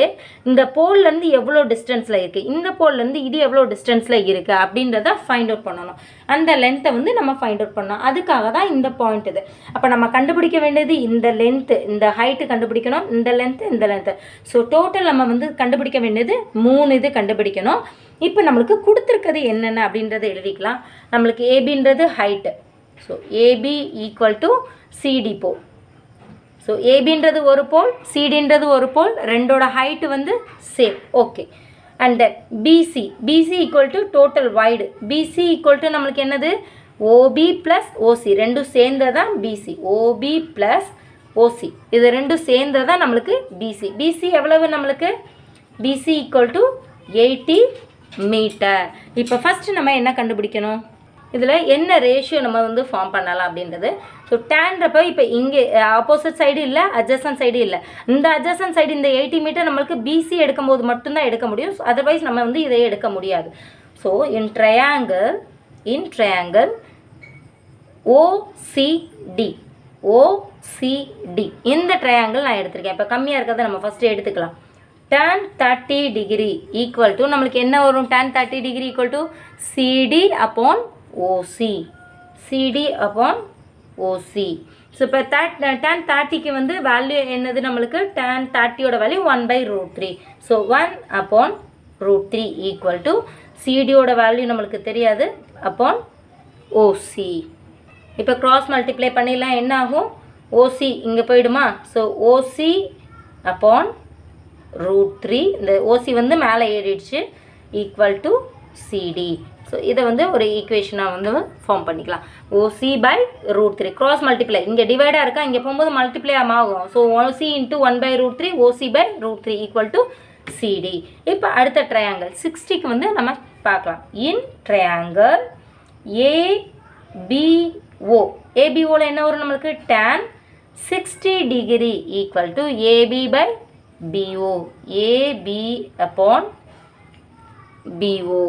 இந்த போல்லேருந்து எவ்வளோ டிஸ்டன்ஸில் இருக்குது, இந்த போல்லேருந்து இது எவ்வளோ டிஸ்டன்ஸில் இருக்குது அப்படின்றத ஃபைண்ட் அவுட் பண்ணணும். அந்த லென்த்தை வந்து நம்ம ஃபைண்ட் அவுட் பண்ணணும். அதுக்காக தான் இந்த பாயிண்ட் இது. அப்போ நம்ம கண்டுபிடிக்க வேண்டியது இந்த லென்த்து, இந்த ஹைட்டு கண்டுபிடிக்கணும், இந்த லென்த்து. ஸோ டோட்டல் நம்ம வந்து கண்டுபிடிக்க வேண்டியது 3 இது கண்டுபிடிக்கணும். இப்போ நம்மளுக்கு கொடுத்துருக்கிறது என்னென்ன அப்படின்றத எழுதிக்கலாம். நம்மளுக்கு ஏபின்றது height. So AB equal to CD pole. So ஏபின்றது ஒரு போல், சிடின்றது ஒரு போல், ரெண்டோட ஹைட்டு வந்து same. Okay. And then BC equal to total wide. BC equal to நம்மளுக்கு என்னது, ஓபி ப்ளஸ் ஓசி, ரெண்டும் சேர்ந்தது தான் பிசி. ஓபி ப்ளஸ் ஓசி, இது ரெண்டும் சேர்ந்தது தான் நம்மளுக்கு பிசி. பிசி எவ்வளவு நம்மளுக்கு, பிசி ஈக்குவல் டு 80 மீட்டர். இப்போ ஃபஸ்ட்டு நம்ம என்ன கண்டுபிடிக்கணும், இதில் என்ன ரேஷியோ நம்ம வந்து ஃபார்ம் பண்ணலாம் அப்படின்றது. ஸோ டேன்றப்போ இப்போ இங்கே ஆப்போசிட் சைடு இல்லை, அட்ஜசன்ட் சைடு இல்லை. இந்த அட்ஜசன்ட் சைடு இந்த 80 மீட்டர் நம்மளுக்கு பிசி எடுக்கும்போது மட்டும்தான் எடுக்க முடியும். ஸோ அதர்வைஸ் நம்ம வந்து இதை எடுக்க முடியாது. ஸோ இன் ட்ரையாங்கிள் ஓசிடி, இந்த ட்ரையாங்கிள் நான் எடுத்திருக்கேன். இப்போ கம்மியாக இருக்கிறத நம்ம ஃபஸ்ட்டு எடுத்துக்கலாம். tan 30 டிகிரி ஈக்குவல் டு நம்மளுக்கு என்ன வரும், tan 30 degree equal to CD upon OC, CD upon OC. So இப்போ tan 30க்கு வந்து வேல்யூ என்னது நம்மளுக்கு, tan 30யோட value 1/√3. So 1 upon √3 equal to சிடியோட வேல்யூ நம்மளுக்கு தெரியாது, அப்பான் ஓசி. இப்போ கிராஸ் மல்டிப்ளை பண்ணிடலாம். என்ன ஆகும், ஓசி இங்கே போயிடுமா. ஸோ ஓசி அப்பான் √3, இந்த ஓசி வந்து மேலே ஏறிடுச்சு, ஈக்குவல் டு சிடி. ஸோ இதை வந்து ஒரு ஈக்குவேஷனாக வந்து ஃபார்ம் பண்ணிக்கலாம். ஓசி பை √3 கிராஸ் மல்டிப்ளை, இங்கே டிவைடாக இருக்கா, இங்கே போகும்போது மல்டிப்ளை ஆகும். So OC into 1/√3, OC by √3 equal to CD. இப்போ அடுத்த ட்ரையாங்கிள் 60க்கு வந்து நம்ம பார்க்கலாம். இன் ட்ரையாங்கிள் ஏபிஓ, ஏபிஓவில் என்ன வரும் நம்மளுக்கு, tan 60 degree equal to AB by BO, AB upon BO.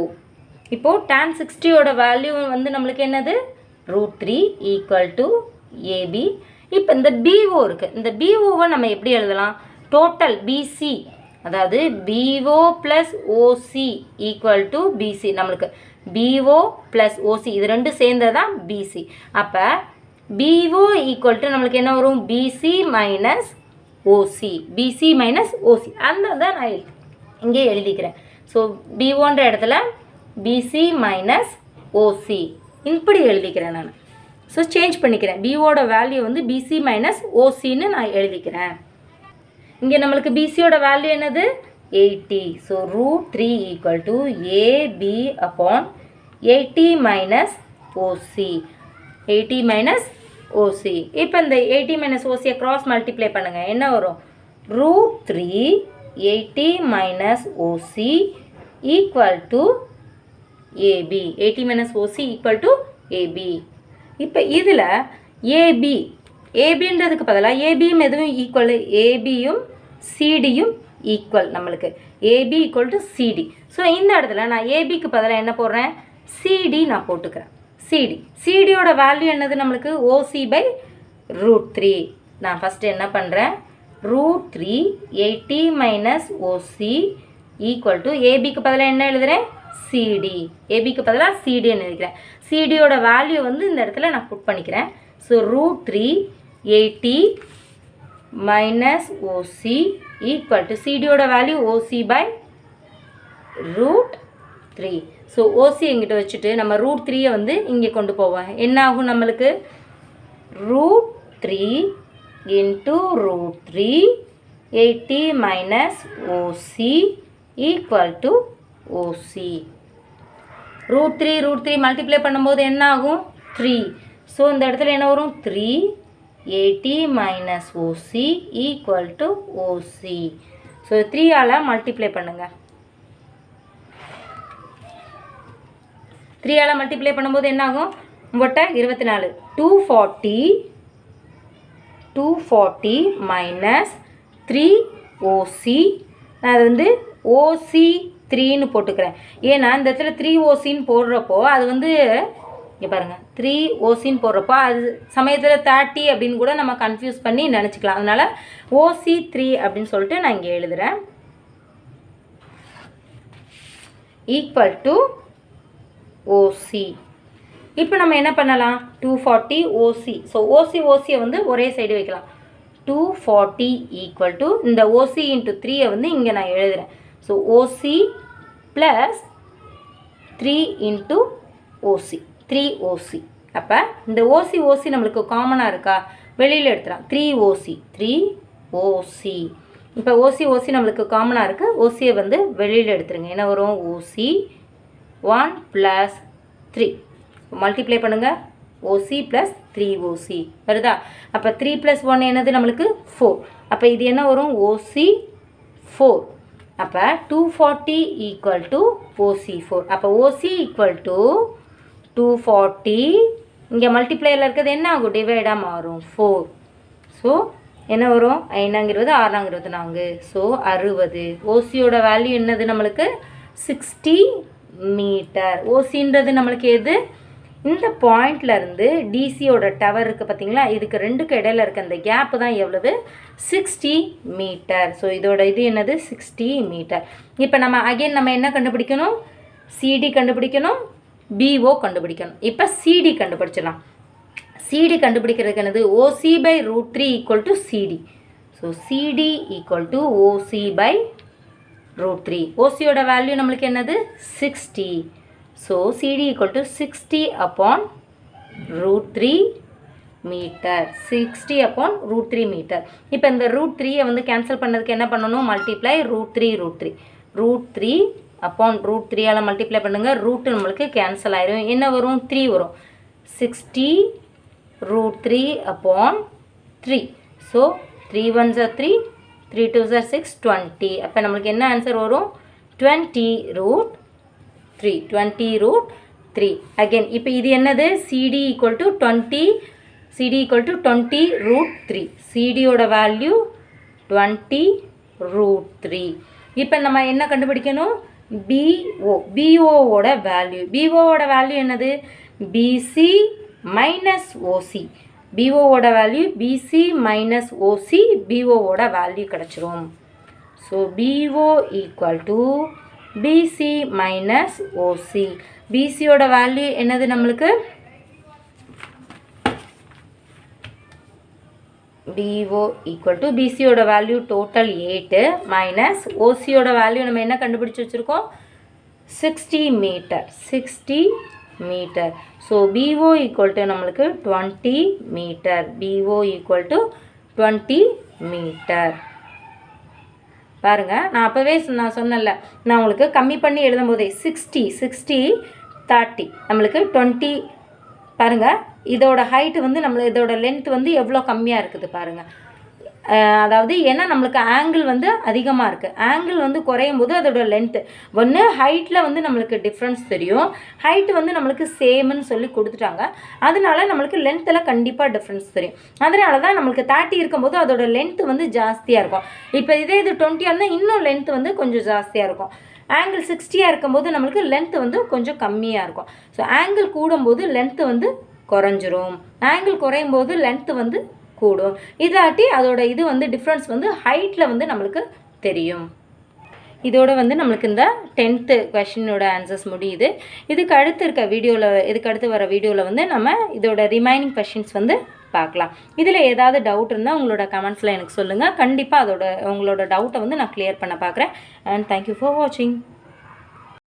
இப்போ tan 60யோட வேல்யூ வந்து நம்மளுக்கு என்னது, √3 ஈக்குவல் டு AB. இப்போ இந்த BO இருக்குது, இந்த BOவை நம்ம எப்படி எழுதலாம், டோட்டல் BC, அதாவது BO plus OC equal to BC. நம்மளுக்கு BO ப்ளஸ் OC இது ரெண்டு சேர்ந்தது தான் BC. அப்போ BO ஈக்குவல் டு நம்மளுக்கு என்ன வரும், BC minus OC, BC minus OC, அந்த தான் நான் இங்கே எழுதிக்கிறேன். ஸோ பிஓன்ற இடத்துல பிசி மைனஸ் ஓசி இப்படி எழுதிக்கிறேன் நான். ஸோ சேஞ்ச் பண்ணிக்கிறேன், பிஓட வேல்யூ வந்து பிசி மைனஸ் ஓசின்னு நான் எழுதிக்கிறேன். இங்கே நம்மளுக்கு பிசியோட வேல்யூ என்னது, 80. So √3 equal to AB upon 80 minus OC, 80 minus OC. இப்போ இந்த 80 மைனஸ் ஓசியை கிராஸ் மல்டிப்ளை பண்ணுங்கள். என்ன வரும், √3 80 minus OC equal to AB, 80 minus OC equal to AB. இப்போ இதில் ஏபின்றதுக்கு பதிலாக ஏபியும் எதுவும் ஈக்குவல், ஏபியும் சிடியும் ஈக்குவல் நம்மளுக்கு, AB equal to CD. So இந்த இடத்துல நான் ஏபிக்கு பதிலாக என்ன போடுறேன், சிடி நான் போட்டுக்கிறேன். சிடியோட வேல்யூ என்னது நம்மளுக்கு, ஓசி பை √3. நான் ஃபஸ்ட்டு என்ன பண்ணுறேன், √3 80 மைனஸ் ஓசி ஈக்குவல் டு ஏபிக்கு பதிலாக என்ன எழுதுகிறேன், சிடி, ஏபிக்கு பதிலாக சிடின்னு எழுதிக்கிறேன். சிடியோட வேல்யூ வந்து இந்த இடத்துல நான் புட் பண்ணிக்கிறேன். So √3 80 minus OC equal to சிடியோட value OC by √3. So OC எங்கிட்ட வச்சுட்டு நம்ம √3யை வந்து இங்கே கொண்டு போவோம். என்ன ஆகும் நம்மளுக்கு, √3 into √3 80 minus OC equal to OC. √3 multiply பண்ணும்போது என்ன ஆகும், 3. ஸோ இந்த இடத்துல என்ன வரும், 3 80 minus OC equal to OC. So 3ஆல் மல்டிப்ளை பண்ணுங்கள். 3ஆல் மல்டிப்ளை பண்ணும்போது என்ன ஆகும், உங்கள்கிட்ட 24, 240 மைனஸ் 3 ஓசி. நான் அது வந்து OC3ன்னு போட்டுக்கிறேன். ஏன்னா இந்த இடத்துல 3OCன்னு போடுறப்போ அது வந்து இங்கே பாருங்கள் 3OCன்னு போடுறப்போ அது சமயத்தில் 30 அப்படின்னு கூட நம்ம கன்ஃபியூஸ் பண்ணி நினச்சிக்கலாம். அதனால் OC3 அப்படின்னு சொல்லிட்டு நான் இங்கே எழுதுகிறேன். Equal to OC. இப்போ நம்ம என்ன பண்ணலாம், 240 OC. ஸோ OCயை வந்து ஒரே சைடு வைக்கலாம். 240 ஈக்குவல் டு இந்த OC இன்ட்டு 3யை வந்து இங்கே நான் எழுதுகிறேன். So OC plus 3 into OC, 3OC. அப்போ இந்த OC நம்மளுக்கு காமனாக இருக்கா, வெளியில் எடுத்துலாம். 3OC. இப்போ OC நம்மளுக்கு காமனாக இருக்குது. OCயை வந்து வெளியில் எடுத்துருங்க. என்ன வரும், OC 1 + 3 மல்டிப்ளை பண்ணுங்கள். OC + 3OC வருதா? அப்போ 3 + 1 என்னது நம்மளுக்கு 4. அப்போ இது என்ன வரும், OC 4. அப்போ 240 ஈக்குவல் டு OC4. அப்போ OC ஈக்குவல் டு 240. இங்கே மல்டிப்ளையில் இருக்கிறது என்ன ஆகும், டிவைடாக மாறும் 4. ஸோ என்ன வரும், 5 6 24. ஸோ 60. OCயோட வேல்யூ என்னது நம்மளுக்கு 60 மீட்டர். OCன்றது நம்மளுக்கு எது, இந்த பாயிண்ட்லேருந்து டிசியோட டவர் இருக்குது பார்த்தீங்களா, இதுக்கு ரெண்டுக்கு இடையில இருக்க அந்த கேப்பு தான் எவ்வளவு, 60 மீட்டர். ஸோ இதோட இது என்னது 60 மீட்டர். இப்போ நம்ம அகைன் நம்ம என்ன கண்டுபிடிக்கணும், சிடி கண்டுபிடிக்கணும், BO கண்டுபிடிக்கணும். இப்போ சிடி கண்டுபிடிச்சிடலாம். சிடி கண்டுபிடிக்கிறதுக்கு என்னது, OC/√3 equal to CD. So CD equal to OC/√3. OCயோட வேல்யூ நம்மளுக்கு என்னது 60. So CD equal to 60/√3 metre. 60/√3 metre. இப்போ இந்த √3யை வந்து கேன்சல் பண்ணதுக்கு என்ன பண்ணணும், மல்டிப்ளை √3. √3/√3ஆல் மல்டிப்ளை பண்ணுங்கள். ரூட்டு நம்மளுக்கு கேன்சல் ஆயிரும். என்ன வரும், 3 வரும். 60√3/3. So 3 1s are 3, 3 2s are 6, 20. அப்போ நம்மளுக்கு என்ன ஆன்சர் வரும், 20√3. அகெயின் இப்போ இது என்னது, சிடி ஈக்குவல் டு 20√3. சிடியோட வேல்யூ 20√3. இப்போ நம்ம என்ன கண்டுபிடிக்கணும், BOவோட வேல்யூ. BOவோட வேல்யூ என்னது, BC மைனஸ் OC. BOவோட வேல்யூ BC மைனஸ் OC. BOவோட வேல்யூ கிடச்சிரும். So BO equal to BC minus OC. BCயோட வேல்யூ என்னது நம்மளுக்கு, BO ஈக்குவல் டு BCயோட வேல்யூ டோட்டல் 8 மைனஸ் OCயோட வேல்யூ நம்ம என்ன கண்டுபிடிச்சி வச்சுருக்கோம், 60 metre. 60 metre. So BO equal to நம்மளுக்கு 20 metre. BO equal to 20 metre. பாருங்கள், நான் அப்போவே நான் சொன்னல, நான் உங்களுக்கு கம்மி பண்ணி எழுதும் போதே 60 30 நம்மளுக்கு 20. பாருங்கள், இதோட ஹைட்டு வந்து இதோட லென்த் வந்து எவ்வளோ கம்மியாக இருக்குது பாருங்கள். அதாவது ஏன்னா நம்மளுக்கு ஆங்கிள் வந்து அதிகமாக இருக்குது. ஆங்கிள் வந்து குறையும் போது அதோட லென்த்து ஒன்று ஹைட்டில் வந்து நம்மளுக்கு டிஃப்ரென்ஸ் தெரியும். ஹைட்டு வந்து நம்மளுக்கு சேம்னு சொல்லி கொடுத்துட்டாங்க. அதனால நம்மளுக்கு லென்த்தில் கண்டிப்பாக டிஃப்ரென்ஸ் தெரியும். அதனால தான் நம்மளுக்கு 30 இருக்கும்போது அதோட லென்த்து வந்து ஜாஸ்தியாக இருக்கும். இப்போ இது 20 இருந்தால் இன்னும் லென்த்து வந்து கொஞ்சம் ஜாஸ்தியாக இருக்கும். ஆங்கிள் 60 இருக்கும்போது நம்மளுக்கு லென்த்து வந்து கொஞ்சம் கம்மியாக இருக்கும். ஸோ ஆங்கிள் கூடும்போது லென்த்து வந்து குறைஞ்சிரும். ஆங்கிள் குறையும் போது லென்த்து வந்து கூடும். இதாட்டி அதோட இது வந்து டிஃப்ரென்ஸ் வந்து ஹைட்டில் வந்து நம்மளுக்கு தெரியும். இதோட வந்து நம்மளுக்கு இந்த 10th கொஷினோட ஆன்சர்ஸ் முடியுது. இதுக்கு அடுத்து வர வீடியோவில் வந்து நம்ம இதோட ரிமைனிங் கொஷின்ஸ் வந்து பார்க்கலாம். இதில் ஏதாவது டவுட் இருந்தால் உங்களோட கமெண்ட்ஸில் எனக்கு சொல்லுங்கள். கண்டிப்பாக உங்களோட டவுட்டை வந்து நான் கிளியர் பண்ண பார்க்குறேன். அண்ட் தேங்க்யூ ஃபார் வாட்சிங்.